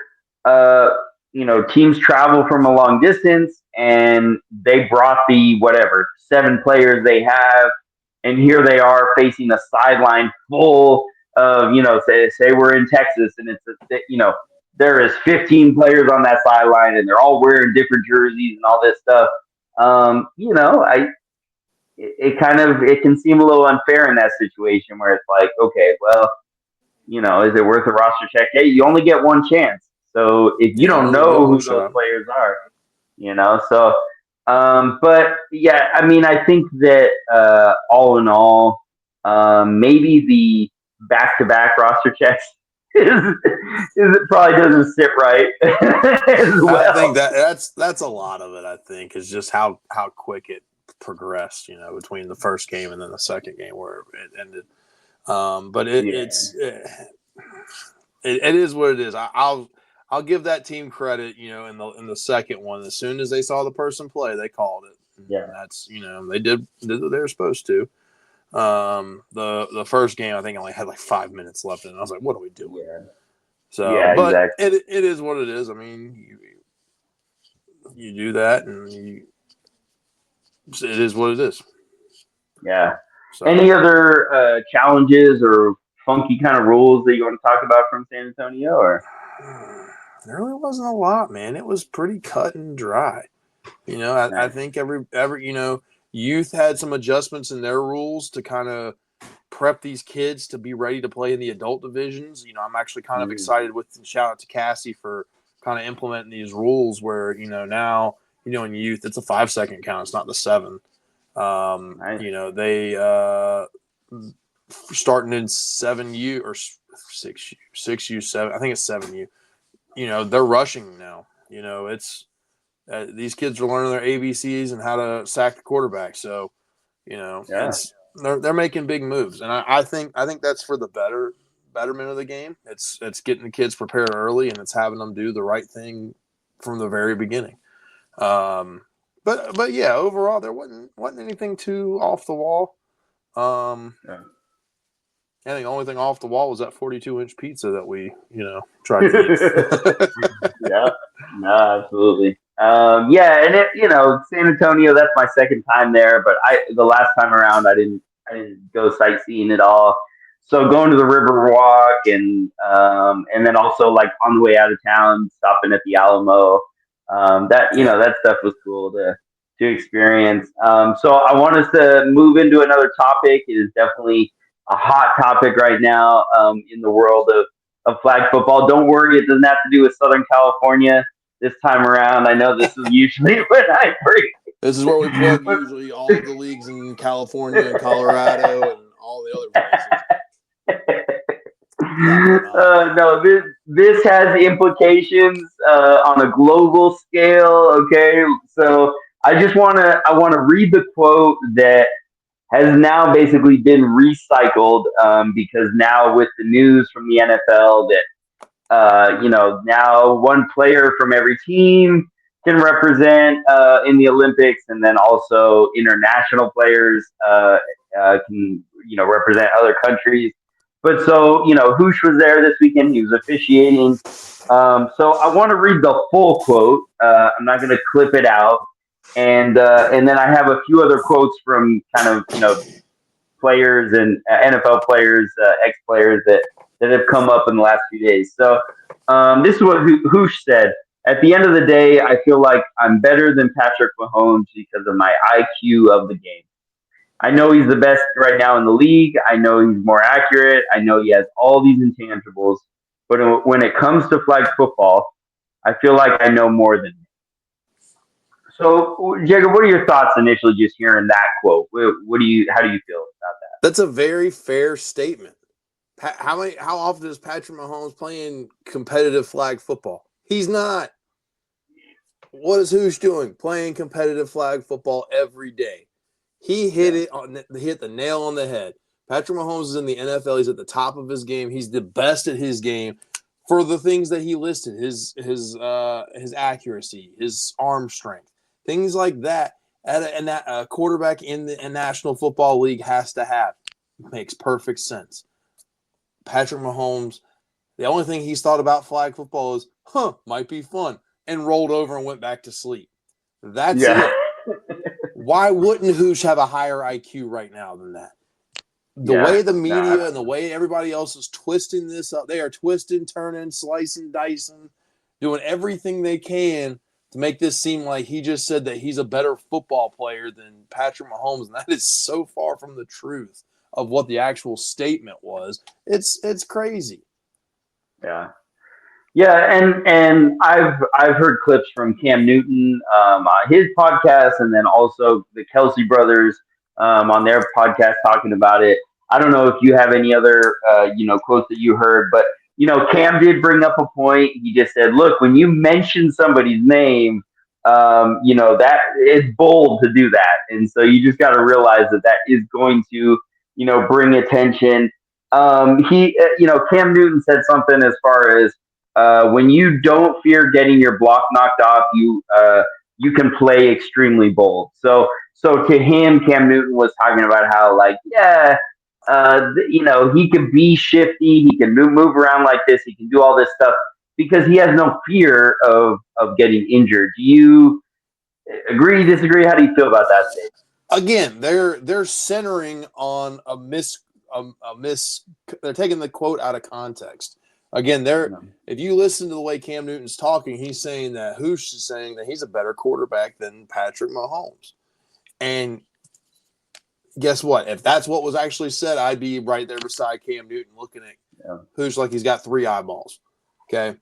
teams travel from a long distance and they brought the 7 players they have, and here they are facing a sideline full of, say we're in Texas, and there is 15 players on that sideline, and they're all wearing different jerseys and all this stuff. It can seem a little unfair in that situation where it's like, okay, well, is it worth a roster check? Hey, you only get one chance. So if you don't know who those players are, so, but yeah, I mean, I think that all in all, maybe the back-to-back roster checks it probably doesn't sit right as well. I think that's a lot of it. I think is just how quick it progressed, between the first game and then the second game where it ended. But it is what it is. I'll give that team credit. In the second one, as soon as they saw the person play, they called it. Yeah, and that's they did what they were supposed to. The first game, I think, only had like 5 minutes left, and I was like, "What are we doing?" Yeah. So, yeah, but exactly. it is what it is. I mean, you do that, and it is what it is. Yeah. So, any other challenges or funky kind of rules that you want to talk about from San Antonio? Or there really wasn't a lot, man. It was pretty cut and dry. I think every youth had some adjustments in their rules to kind of prep these kids to be ready to play in the adult divisions. I'm actually kind of excited with shout out to Cassie for kind of implementing these rules where, now, in youth, it's a 5-second count. It's not the 7. They starting in 7U or 6U, 7. I think it's 7U. They're rushing now. It's these kids are learning their ABCs and how to sack the quarterback. So, they're making big moves, and I think that's for the betterment of the game. It's getting the kids prepared early, and it's having them do the right thing from the very beginning. But yeah, overall there wasn't anything too off the wall. I think the only thing off the wall was that 42-inch pizza that we tried to eat. Yeah, no, absolutely. Yeah, and San Antonio, that's my second time there, but the last time around I didn't go sightseeing at all. So going to the River Walk and then also like on the way out of town, stopping at the Alamo, that stuff was cool to experience. So I want us to move into another topic. It is definitely a hot topic right now in the world of flag football. Don't worry, it doesn't have to do with Southern California this time around. I know this is usually when I bring. This is where we plug usually all of the leagues in California and Colorado and all the other places. No, this has implications on a global scale. Okay, so I want to read the quote that has now basically been recycled because now with the news from the NFL that now one player from every team can represent in the Olympics, and then also international players can represent other countries. But so Housh was there this weekend. He was officiating. So I want to read the full quote. I'm not going to clip it out. And then I have a few other quotes from kind of players and NFL players, ex players that have come up in the last few days. So this is what Housh said. At the end of the day, I feel like I'm better than Patrick Mahomes because of my IQ of the game. I know he's the best right now in the league. I know he's more accurate. I know he has all these intangibles. But when it comes to flag football, I feel like I know more than him. So, Jacob, what are your thoughts initially just hearing that quote? How do you feel about that? That's a very fair statement. How often is Patrick Mahomes playing competitive flag football? He's not. What is Housh doing? Playing competitive flag football every day. He hit the nail on the head. Patrick Mahomes is in the NFL. He's at the top of his game. He's the best at his game for the things that he listed: his accuracy, his arm strength, things like that. And that a quarterback in the National Football League has to have. Makes perfect sense. Patrick Mahomes, the only thing he's thought about flag football is, might be fun, and rolled over and went back to sleep. That's it. Why wouldn't Housh have a higher IQ right now than that? The way the media and the way everybody else is twisting this up, they are twisting, turning, slicing, dicing, doing everything they can to make this seem like he just said that he's a better football player than Patrick Mahomes. And that is so far from the truth of what the actual statement was. It's crazy. Yeah. Yeah, and I've heard clips from Cam Newton, his podcast, and then also the Kelsey brothers on their podcast talking about it. I don't know if you have any other quotes that you heard, but Cam did bring up a point. He just said, "Look, when you mention somebody's name, that it's bold to do that, and so you just got to realize that is going to bring attention." Cam Newton said something as far as when you don't fear getting your block knocked off, you can play extremely bold. So to him, Cam Newton was talking about how he can be shifty, he can move around like this, he can do all this stuff because he has no fear of getting injured. Do you agree, disagree? How do you feel about that statement? Again, they're centering on a miss. They're taking the quote out of context. Again, if you listen to the way Cam Newton's talking, he's saying that Housh is saying that he's a better quarterback than Patrick Mahomes. And guess what? If that's what was actually said, I'd be right there beside Cam Newton looking at Housh like he's got 3 eyeballs. Okay.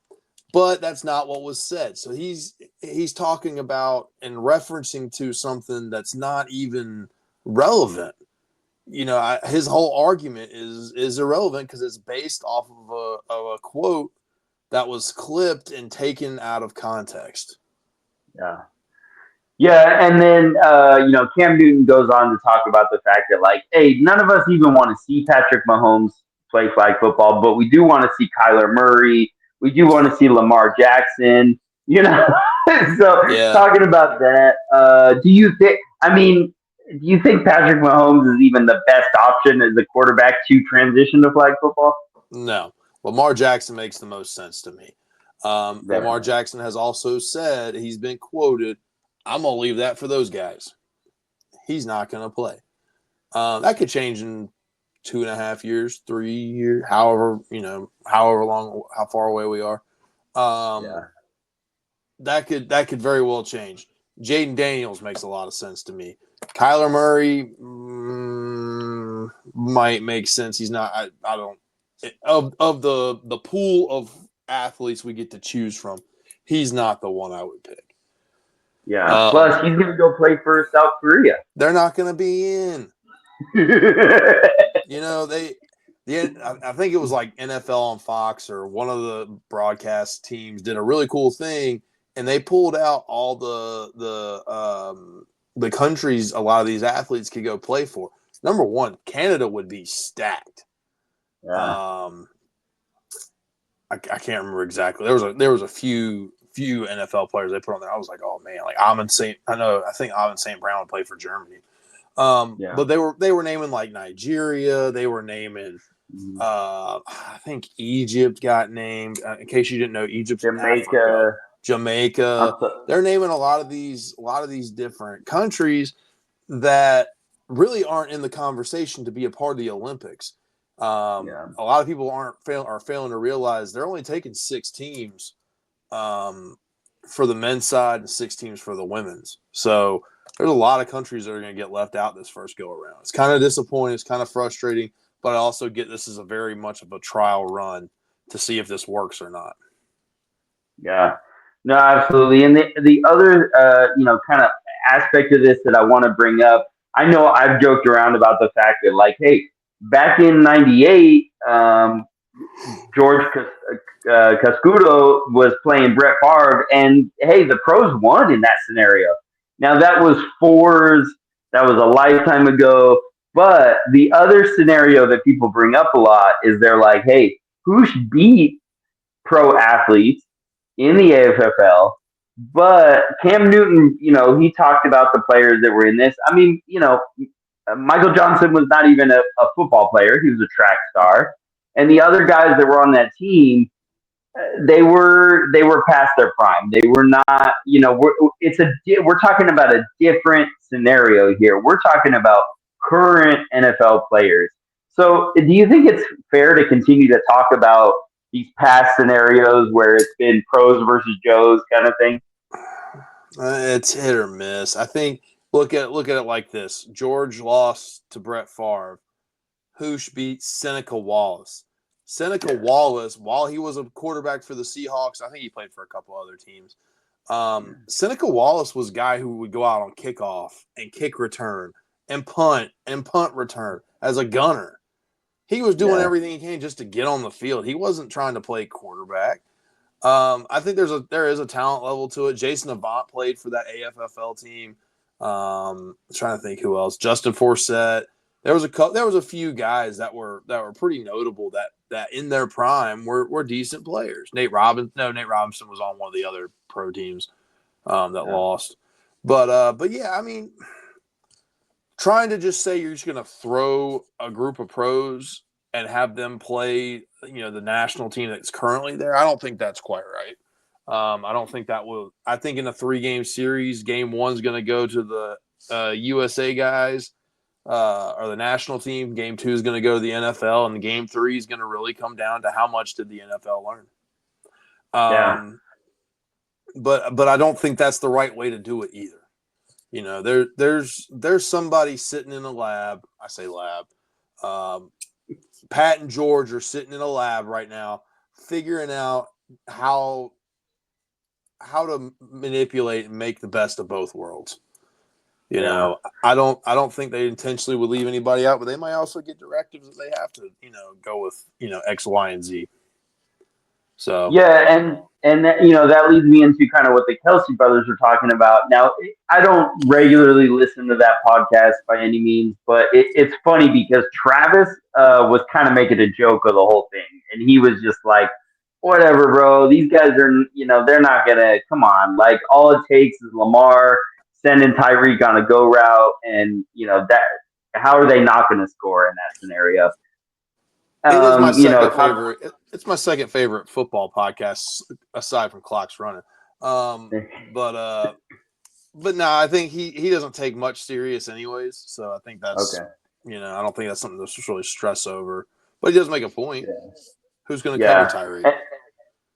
But that's not what was said. So he's talking about and referencing to something that's not even relevant. His whole argument is irrelevant because it's based off of a quote that was clipped and taken out of context. Yeah. Yeah, and then Cam Newton goes on to talk about the fact that hey, none of us even want to see Patrick Mahomes play flag football, but we do want to see Kyler Murray. We do want to see Lamar Jackson. So talking about that, do you think Patrick Mahomes is even the best option as a quarterback to transition to flag football? No. Lamar Jackson makes the most sense to me. Lamar Jackson has also said, he's been quoted, I'm going to leave that for those guys. He's not going to play. That could change in 2.5 years, 3 years, however long, how far away we are. That could very well change. Jaden Daniels makes a lot of sense to me. Kyler Murray might make sense. He's not. I don't. Of the pool of athletes we get to choose from, he's not the one I would pick. Yeah. Plus, he's going to go play for South Korea. They're not going to be in. I think it was like NFL on Fox or one of the broadcast teams did a really cool thing, and they pulled out all the countries a lot of these athletes could go play for. Number one, Canada would be stacked. Yeah. I can't remember exactly. There was a few NFL players they put on there. I was like, oh man, like I think Amon St. Brown would play for Germany. But they were naming like Nigeria. They were naming I think Egypt got named. In case you didn't know, Egypt's Jamaica. They're naming a lot of these different countries that really aren't in the conversation to be a part of the Olympics. A lot of people are failing to realize they're only taking 6 teams for the men's side and 6 teams for the women's. So there's a lot of countries that are going to get left out this first go around. It's kind of disappointing. It's kind of frustrating, but I also get this is a very much of a trial run to see if this works or not. Yeah, no, absolutely. And the other, kind of aspect of this that I want to bring up, I know I've joked around about the fact that hey, back in '98, George Cascudo was playing Brett Favre, and hey, the pros won in that scenario. Now that was that was a lifetime ago. But the other scenario that people bring up a lot is they're like, hey, Housh beat pro athletes in the AFFL, but Cam Newton, he talked about the players that were in this. I mean, Michael Johnson was not even a football player. He was a track star. And the other guys that were on that team, They were past their prime. They were not, we're talking about a different scenario here. We're talking about current NFL players. So, do you think it's fair to continue to talk about these past scenarios where it's been pros versus Joes kind of thing? It's hit or miss. I think look at it like this: George lost to Brett Favre. Housh beat Seneca Wallace. Seneca Wallace, while he was a quarterback for the Seahawks, I think he played for a couple other teams. Seneca Wallace was a guy who would go out on kickoff and kick return and punt return as a gunner. He was doing everything he can just to get on the field. He wasn't trying to play quarterback. I think there is a talent level to it. Jason Avant played for that AFFL team. I'm trying to think who else. Justin Forsett. There was a few guys that were pretty notable that in their prime were decent players. Nate Robinson was on one of the other pro teams that lost. But yeah, I mean, trying to just say you're just going to throw a group of pros and have them play, the national team that's currently there, I don't think that's quite right. I don't think that will. I think in a 3-game series, game 1's going to go to the USA guys or the national team. Game 2 is going to go to the NFL, and game 3 is going to really come down to how much did the NFL learn. But I don't think that's the right way to do it either. There's somebody sitting in a lab. I say lab. Pat and George are sitting in a lab right now, figuring out how to manipulate and make the best of both worlds. I don't think they intentionally would leave anybody out, but they might also get directives that they have to, go with, X, Y, and Z. So and that, that leads me into kind of what the Kelsey brothers are talking about. Now, I don't regularly listen to that podcast by any means, but it's funny because Travis was kind of making a joke of the whole thing, and he was just like, "Whatever, bro. These guys are, they're not gonna come on. Like, all it takes is Lamar sending Tyreek on a go route, and that how are they not going to score in that scenario?" It is my second favorite. It's my second favorite football podcast aside from Clocks Running. But no, I think he doesn't take much serious anyways. So I think that's I don't think that's something to really stress over. But he does make a point. Yeah. Who's going to cover Tyreek?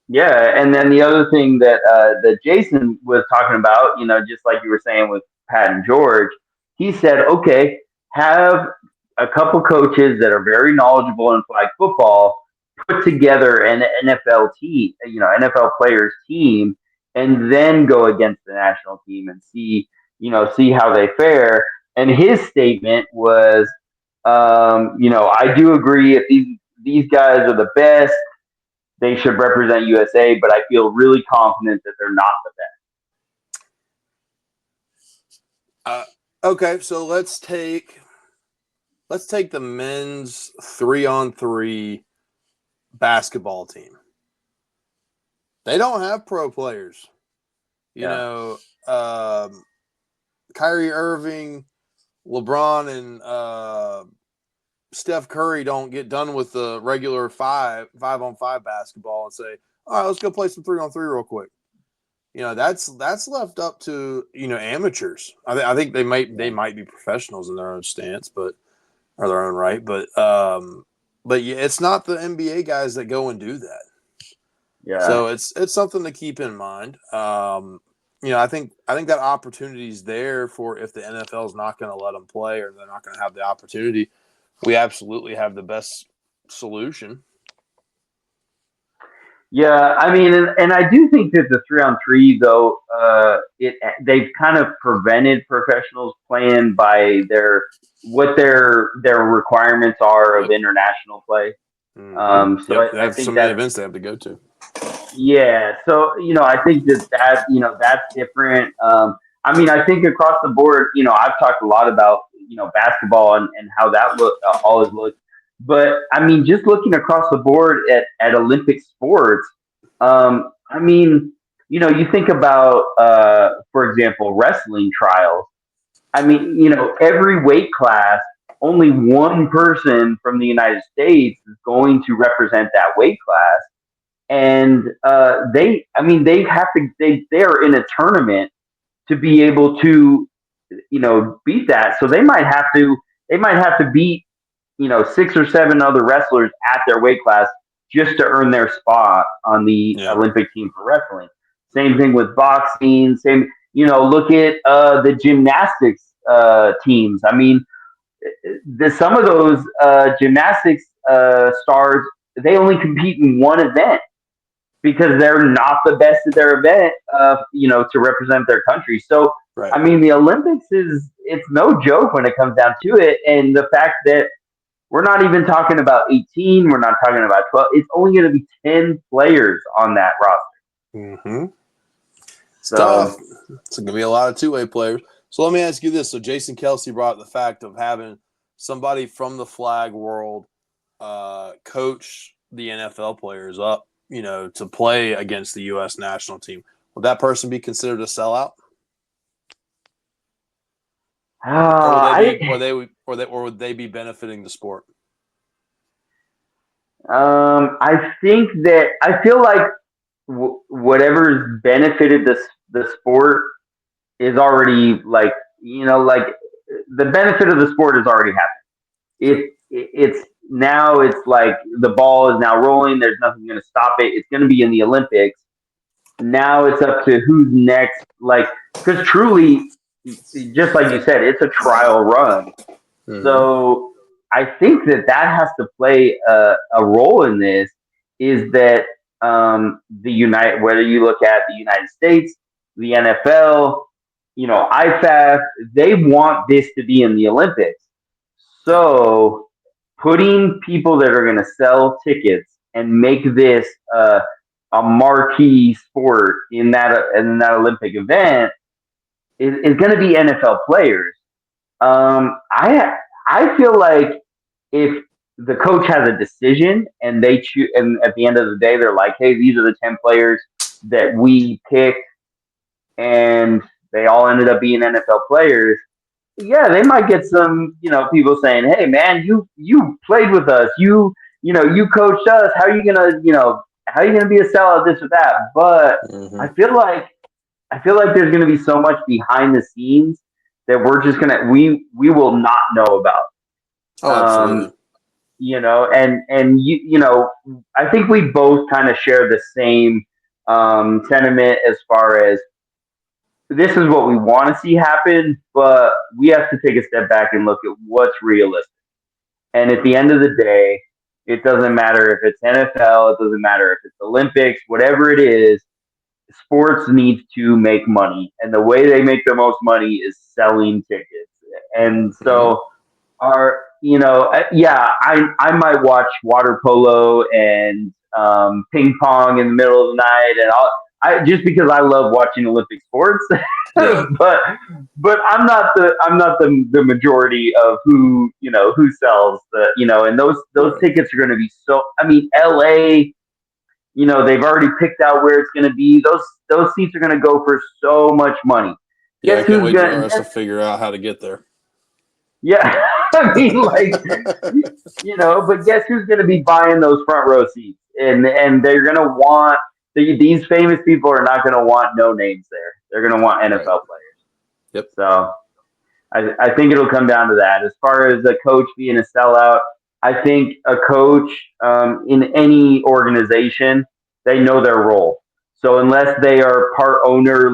And then the other thing that Jason was talking about, just like you were saying with Pat and George, he said, okay, have a couple coaches that are very knowledgeable in flag football put together an NFL team, NFL players team, and then go against the national team and see how they fare. And his statement was, I do agree if these guys are the best, they should represent USA, but I feel really confident that they're not the best. Okay, so let's take the men's 3-on-3 basketball team. They don't have pro players. Kyrie Irving, LeBron, and Steph Curry don't get done with the regular 5-on-5 basketball and say, all right, let's go play some 3-on-3 real quick. That's left up to, amateurs. I think they might be professionals in their own stance, or their own right. But yeah, it's not the NBA guys that go and do that. Yeah. So it's something to keep in mind. I think that opportunity is there for if the NFL is not going to let them play or they're not going to have the opportunity. We absolutely have the best solution. Yeah, I mean, and I do think that the 3-on-3 though, they've kind of prevented professionals playing by what their requirements are of international play. Mm-hmm. So they have so many events they have to go to. Yeah, so I think that that's different. I mean, I think across the board, I've talked a lot about basketball and how that always looks. But I mean, just looking across the board at Olympic sports, I mean, you think about, for example, wrestling trials. I mean, every weight class, only one person from the United States is going to represent that weight class. and they are in a tournament to be able to, beat that. So they might have to beat, 6 or 7 other wrestlers at their weight class just to earn their spot on the Olympic team for wrestling. Same thing with boxing. Look at the gymnastics teams. I mean, some of those gymnastics stars, they only compete in one event because they're not the best at their event, to represent their country. So, Right. I mean, the Olympics it's no joke when it comes down to it. And the fact that we're not even talking about 18, we're not talking about 12, it's only going to be 10 players on that roster. Mm-hmm. So, tough. It's going to be a lot of two-way players. So let me ask you this. So Jason Kelsey brought up the fact of having somebody from the flag world coach the NFL players up, to play against the U.S. national team. Would that person be considered a sellout? Or would they be benefiting the sport? I feel like whatever's benefited the sport is already like the benefit of the sport has already happened. It's like the ball is now rolling. There's nothing going to stop it. It's going to be in the Olympics. Now it's up to who's next. Like, because truly, just like you said, it's a trial run. Mm-hmm. So I think that has to play a role in this. Is that whether you look at the United States, the NFL, IFAF, they want this to be in the Olympics. So putting people that are going to sell tickets and make this a marquee sport in that Olympic event is going to be NFL players. I feel like if the coach has a decision and they choose, and at the end of the day they're like, hey, these are the 10 players that we picked, and they all ended up being NFL players. Yeah, they might get some, people saying, "Hey, man, you played with us, you coached us. How are you gonna be a sellout, this or that?" But mm-hmm. I feel like there's gonna be so much behind the scenes that we're just we will not know about. Oh, absolutely. I think we both kind of share the same sentiment as far as this is what we want to see happen, but we have to take a step back and look at what's realistic. And at the end of the day, it doesn't matter if it's NFL, it doesn't matter if it's Olympics, whatever it is, sports needs to make money. And the way they make the most money is selling tickets. And so I might watch water polo and ping pong in the middle of the night, and just because I love watching Olympic sports. Yeah. but I'm not the majority of who sells and those tickets are going to be so. I mean, LA, they've already picked out where it's going to be. Those seats are going to go for so much money. Yeah, I can't wait for us to figure out how to get there. Yeah, I mean, but guess who's going to be buying those front row seats? And they're going to want these famous people are not going to want no names there. They're going to want NFL players. Yep. So I think it'll come down to that. As far as a coach being a sellout, I think a coach in any organization, they know their role. So unless they are part owner,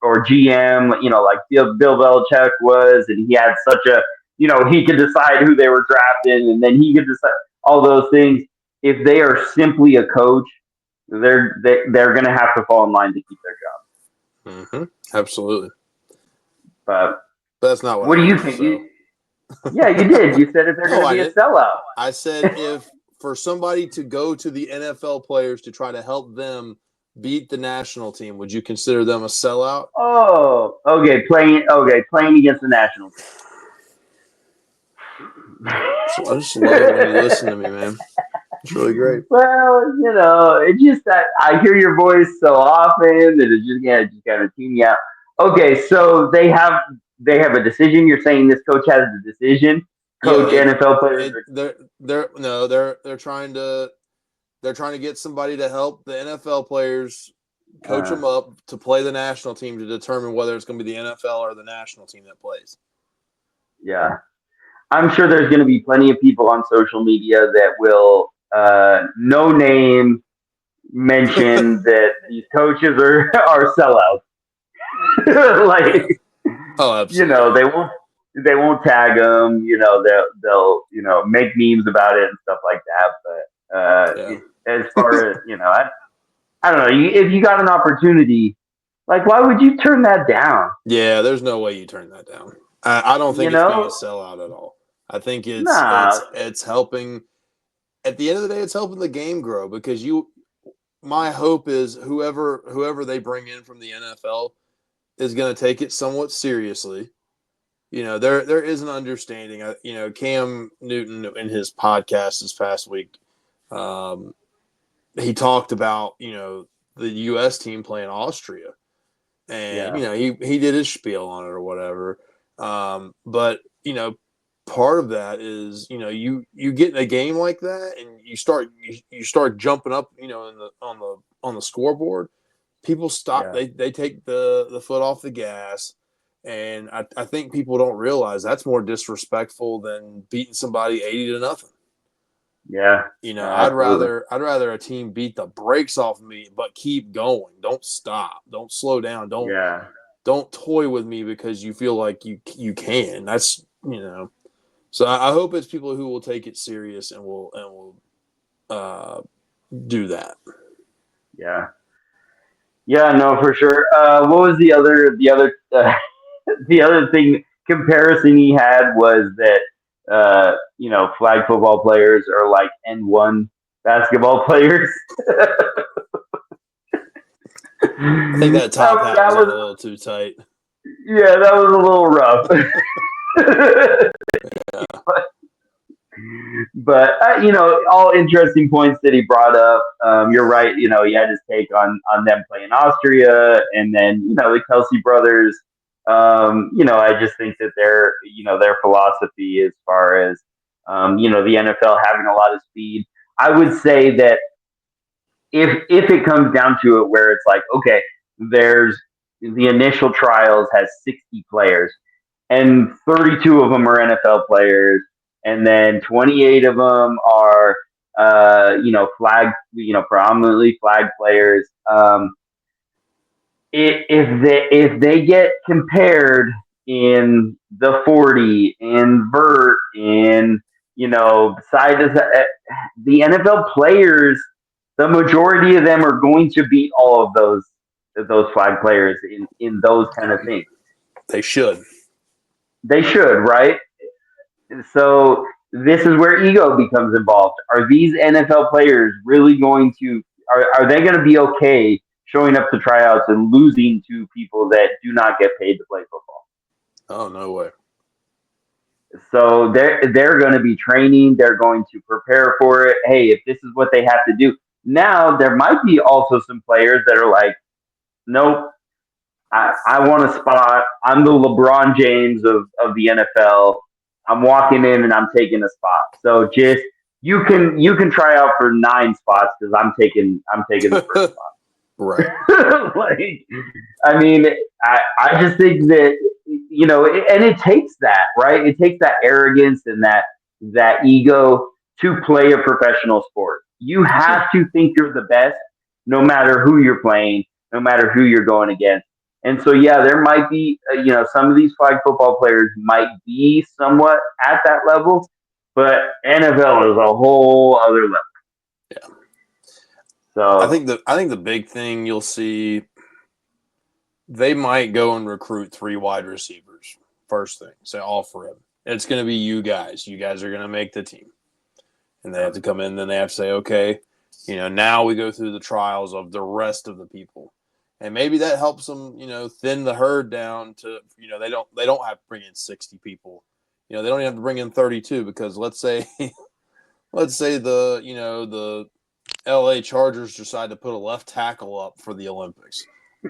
or GM, like Bill Belichick was, and he had such a, he could decide who they were drafting, and then he could decide all those things. If they are simply a coach, they're going to have to fall in line to keep their job. Mm-hmm. Absolutely. But that's not what do you think? So. Yeah, you did. You said if they're going to be a sellout. I said if for somebody to go to the NFL players to try to help them beat the national team, would you consider them a sellout? Oh, okay. Playing against the national team. I just love it when you listen to me, man. It's really great. Well, it's just that I hear your voice so often that it just kind of tune me out. Okay, so they have a decision. You're saying this coach has the decision. Coach NFL players. They're trying to they're trying to get somebody to help the NFL players coach them up to play the national team to determine whether it's going to be the NFL or the national team that plays. Yeah. I'm sure there's going to be plenty of people on social media that will no name mention that these coaches are sellouts. Like, absolutely. They won't tag them. They'll make memes about it and stuff like that. But as far as I don't know. If you got an opportunity, like, why would you turn that down? Yeah, there's no way you turn that down. I don't think it's being a sellout at all. I think it's helping. At the end of the day, it's helping the game grow because my hope is whoever they bring in from the NFL is going to take it somewhat seriously. There is an understanding. Cam Newton in his podcast this past week, he talked about the U.S. team playing Austria, and he did his spiel on it or whatever. But part of that is you get in a game like that and you start jumping up on the scoreboard. People stop. They take the foot off the gas, and I think people don't realize that's more disrespectful than beating somebody 80-0. Yeah. I'd rather a team beat the brakes off of me, but keep going. Don't stop. Don't slow down. Don't toy with me because you feel like you can. That's So I hope it's people who will take it serious and will do that. Yeah. Yeah. No, for sure. What was the other the other thing comparison he had was that flag football players are like N1 basketball players. I think that top hat was a little too tight. Yeah, that was a little rough. But all interesting points that he brought up. You're right. He had his take on them playing Austria, and then the Kelsey brothers. I just think that their philosophy as far as the NFL having a lot of speed. I would say that if it comes down to it, where it's like, okay, there's the initial trials has 60 players, and 32 of them are NFL players, and then 28 of them are flag, predominantly flag players. If they get compared in the 40 in vert in side to side, the NFL players, the majority of them are going to beat all of those flag players in those kind of things. They should, right? So this is where ego becomes involved. Are these NFL players really going to? Are they going to be okay showing up to tryouts and losing to people that do not get paid to play football? Oh, no way. So they're going to be training. They're going to prepare for it. Hey, if this is what they have to do. Now, there might be also some players that are like, nope, I want a spot. I'm the LeBron James of the NFL. I'm walking in and I'm taking a spot. So just you can try out for 9 spots because I'm taking the first spot. Right. I mean, I just think that and it takes that, right? It takes that arrogance and that ego to play a professional sport. You have to think you're the best, no matter who you're playing, no matter who you're going against. And so, yeah, there might be, some of these flag football players might be somewhat at that level, but NFL is a whole other level. Yeah. So I think the big thing you'll see, they might go and recruit 3 wide receivers. First thing, say offer him. It's going to be you guys. You guys are going to make the team, and they have to come in. Then they have to say, okay, now we go through the trials of the rest of the people. And maybe that helps them, thin the herd down to, they don't have to bring in 60 people. They don't even have to bring in 32 because let's say the LA Chargers decide to put a left tackle up for the Olympics.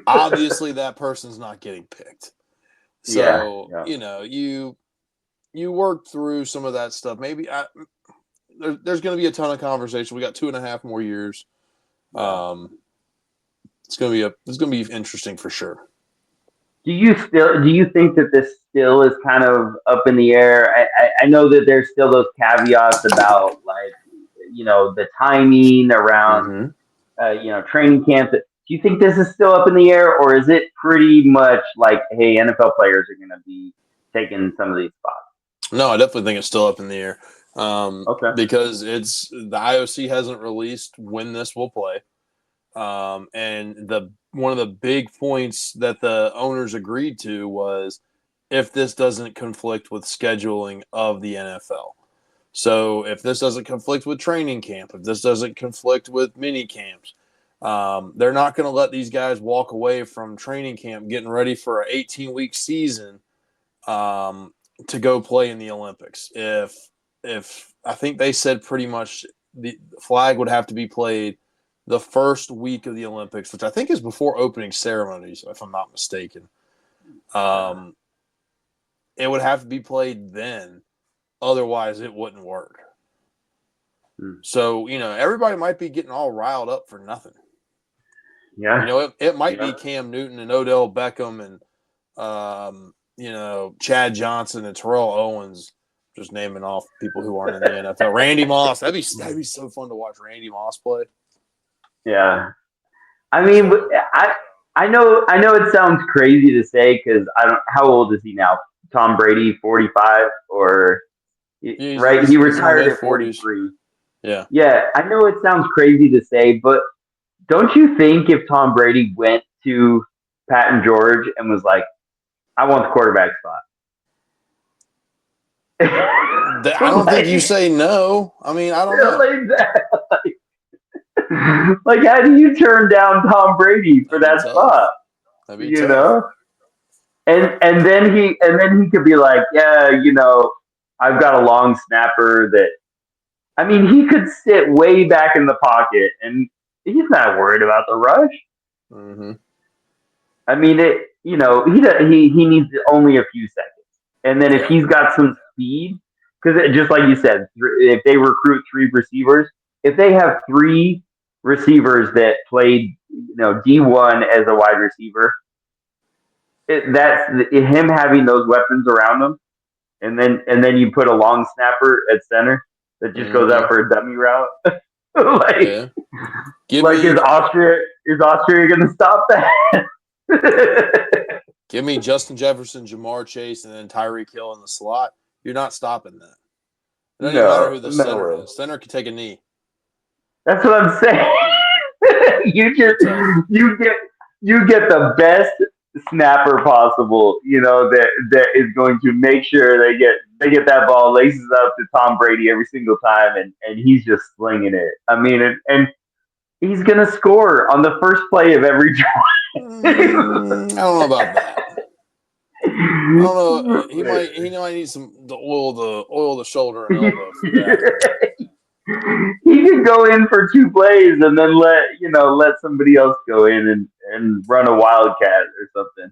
Obviously that person's not getting picked. So, you work through some of that stuff. Maybe there's going to be a ton of conversation. We got 2.5 more years. It's going to be interesting for sure. Do you think that this still is kind of up in the air? I know that there's still those caveats about like, the timing around, training camps. Do you think this is still up in the air, or is it pretty much like, hey, NFL players are going to be taking some of these spots? No, I definitely think it's still up in the air. Okay. Because the IOC hasn't released when this will play. And one of the big points that the owners agreed to was if this doesn't conflict with scheduling of the NFL. So if this doesn't conflict with training camp, if this doesn't conflict with mini camps, they're not going to let these guys walk away from training camp getting ready for an 18-week season to go play in the Olympics. If I think they said pretty much the flag would have to be played the first week of the Olympics, which I think is before opening ceremonies, if I'm not mistaken. It would have to be played then. Otherwise, it wouldn't work. So, everybody might be getting all riled up for nothing. Yeah. It might be Cam Newton and Odell Beckham and, Chad Johnson and Terrell Owens, just naming off people who aren't in the NFL. Randy Moss. That'd be so fun to watch Randy Moss play. Yeah. I mean, I know it sounds crazy to say because how old is he now? Tom Brady, 45 or right? He retired at 43. Yeah. Yeah, I know it sounds crazy to say, but don't you think if Tom Brady went to Pat and George and was like, I want the quarterback spot? I don't think you say no. I mean, I don't know. Like, how do you turn down Tom Brady for that spot? That'd be tough. And then he could be like, yeah, I've got a long snapper that, I mean, he could sit way back in the pocket and he's not worried about the rush. Mm-hmm. I mean, he needs only a few seconds. And then if he's got some speed, because just like you said, if they recruit 3 receivers, if they have 3 receivers that played, D1 as a wide receiver, that's him having those weapons around him, and then you put a long snapper at center that just goes out for a dummy route. Is Austria going to stop that? Give me Justin Jefferson, Jamar Chase, and then Tyreek Hill in the slot. You're not stopping that. It doesn't even matter who the center is. Center could take a knee. That's what I'm saying. You get the best snapper possible, that is going to make sure they get that ball, laces up to Tom Brady every single time, and he's just slinging it. I mean, and he's gonna score on the first play of every drive. I don't know about that. I don't know. He might need to oil the shoulder and elbow for that. He could go in for 2 plays and then let somebody else go in and run a wildcat or something.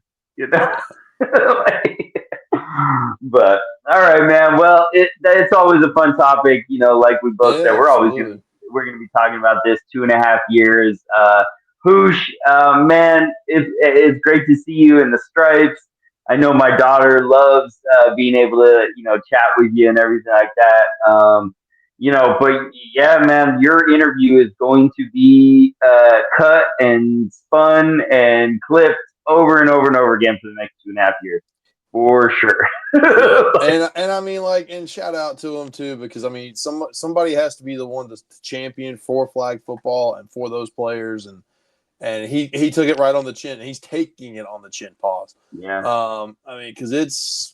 But all right, man. Well, it's always a fun topic. Like we both said, we're gonna be talking about this 2.5 years. Housh, man, it's great to see you in the stripes. I know my daughter loves being able to chat with you and everything like that. But yeah, man, your interview is going to be cut and spun and clipped over and over and over again for the next 2.5 years, for sure. And I mean, and shout out to him too, because I mean, somebody has to be the one to champion for flag football and for those players, and he took it right on the chin. He's taking it on the chin. Pause. Yeah. I mean, because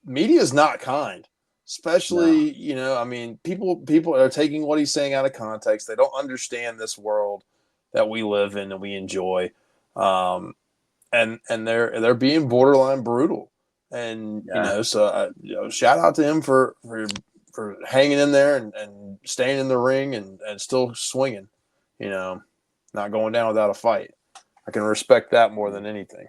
media is not kind. Especially, I mean, people are taking what he's saying out of context. They don't understand this world that we live in and we enjoy, and they're being borderline brutal. And so shout out to him for hanging in there and staying in the ring and still swinging. Not going down without a fight. I can respect that more than anything.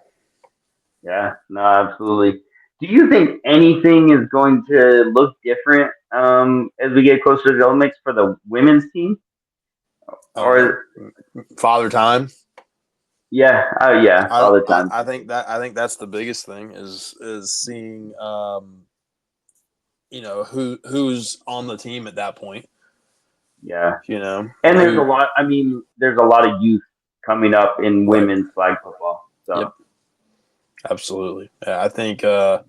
Yeah, no, absolutely. Do you think anything is going to look different as we get closer to the Olympics for the women's team? Or Father time? Yeah, all the time. I think that's the biggest thing is seeing who's on the team at that point. Yeah, and there's a lot. I mean, there's a lot of youth coming up in women's flag football. So. Yep, absolutely. Yeah, I think the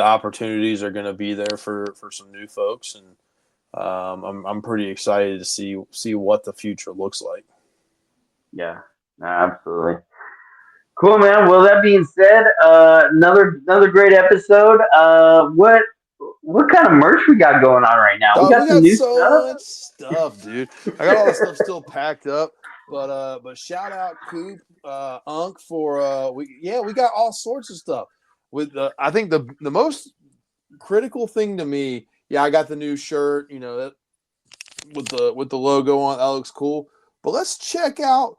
opportunities are going to be there for some new folks, and I'm pretty excited to see what the future looks like. Yeah, absolutely. Cool, man. Well, that being said, another great episode. What kind of merch we got going on right now? We got some new so much stuff, dude. I got all the stuff still packed up, but shout out Coop, Unk for we got all sorts of stuff. With I think the most critical thing to me, I got the new shirt, that with the logo on. That looks cool. But let's check out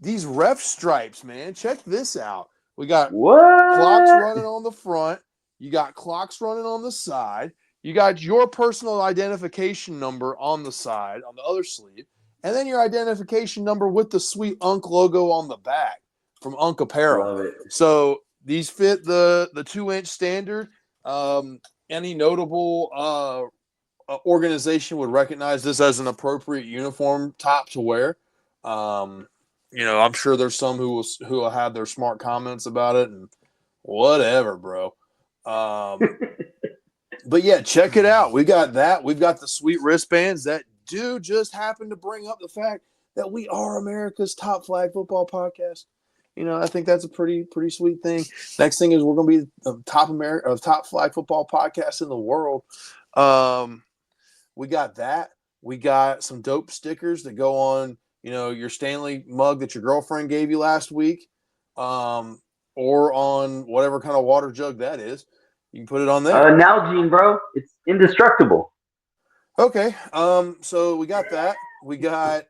these ref stripes, man. Check this out. We got clocks running on the front. You got clocks running on the side. You got your personal identification number on the side, on the other sleeve. And then your identification number with the sweet Unk logo on the back from Unk Apparel. Love it. So these fit the 2-inch standard. Any notable organization would recognize this as an appropriate uniform top to wear. I'm sure there's some who will have their smart comments about it and whatever, bro. But yeah, check it out. We got that. We've got the sweet wristbands that do just happen to bring up the fact that we are America's top flag football podcast. I think that's a pretty sweet thing. Next thing is we're going to be the top flag football podcast in the world. We got that. We got some dope stickers that go on, your Stanley mug that your girlfriend gave you last week, or on whatever kind of water jug that is. You can put it on there. Nalgene, bro. It's indestructible. Okay. So we got that. We got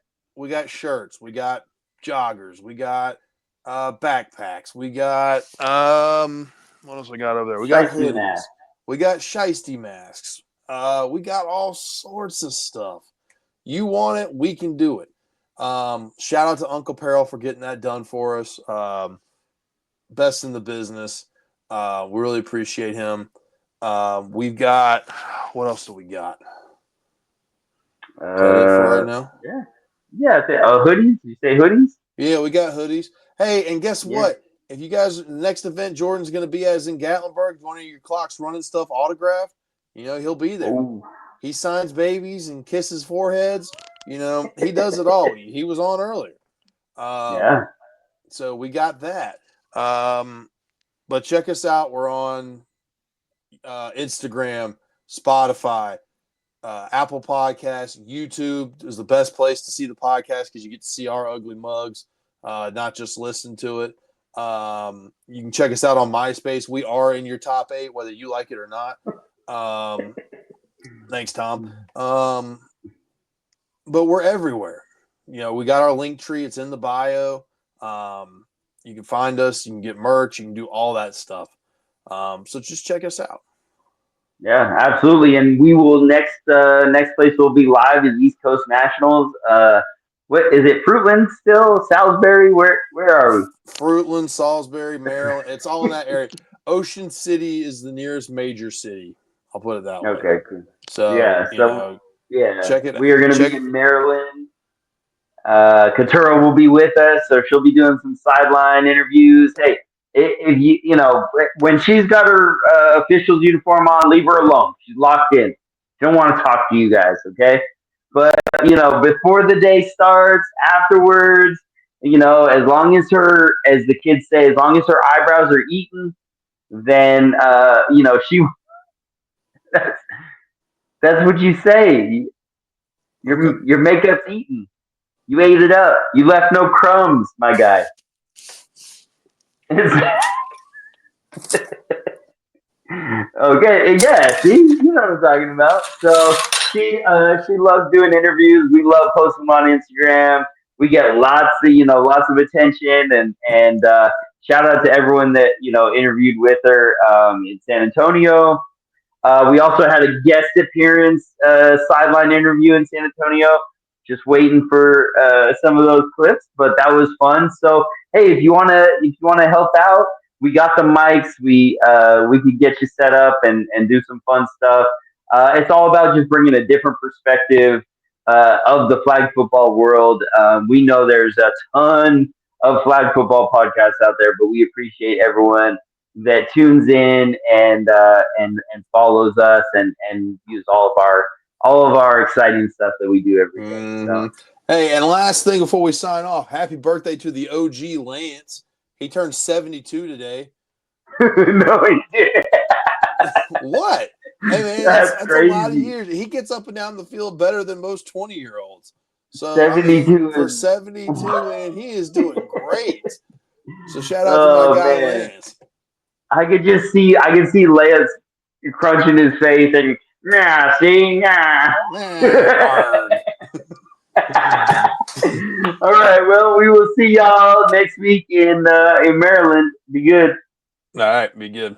shirts. We got joggers. We got backpacks. We got what else we got over there? We got hoodies. Masks. We got shiesty masks. We got all sorts of stuff. You want it, we can do it. Shout out to Uncle Apparel for getting that done for us. Best in the business. We really appreciate him. We've got, what else do we got? Is that it for right now? Yeah. Hoodies. You say hoodies? Yeah, we got hoodies. Hey, and guess what? If you guys, next event Jordan's going to be as in Gatlinburg, one of your clocks running stuff autographed, he'll be there. Ooh. He signs babies and kisses foreheads. He does it all. He was on earlier. So we got that. But check us out. We're on Instagram, Spotify, Apple Podcasts, YouTube is the best place to see the podcast because you get to see our ugly mugs, not just listen to it. You can check us out on MySpace. We are in your top 8, whether you like it or not. Thanks, Tom. But we're everywhere. We got our link tree. It's in the bio. You can find us. You can get merch. You can do all that stuff. So just check us out. Yeah, absolutely. And we will next place we'll be live is East Coast Nationals. What is it? Fruitland still? Salisbury? Where are we? Fruitland, Salisbury, Maryland. It's all in that area. Ocean City is the nearest major city. I'll put it that way. Okay, cool. So check it out. We are going to be in Maryland. Keturah will be with us, so she'll be doing some sideline interviews. Hey, if when she's got her official's uniform on, leave her alone. She's locked in. She don't want to talk to you guys, okay? But before the day starts, afterwards, as long as as the kids say, as long as her eyebrows are eaten, then she. That's what you say. Your makeup's eaten. You ate it up. You left no crumbs, my guy. Okay, yeah, see, you know what I'm talking about. So she loves doing interviews. We love posting them on Instagram. We get lots of attention, and shout out to everyone that interviewed with her in San Antonio. We also had a guest appearance, sideline interview in San Antonio. Just waiting for some of those clips, but that was fun. So hey, if you wanna help out, we got the mics. We could get you set up and do some fun stuff. It's all about just bringing a different perspective of the flag football world. We know there's a ton of flag football podcasts out there, but we appreciate everyone that tunes in and follows us and use all of our exciting stuff that we do every day. So. Hey, and last thing before we sign off, happy birthday to the OG Lance. He turned 72 today. No, he didn't. What? Hey, man, that's a lot of years. He gets up and down the field better than most 20-year-olds. So 72 for 72, man, he is doing great. So shout out to my guy Lance. I can see Lance crunching his face and see. All right, well, we will see y'all next week in Maryland. Be good. All right, be good.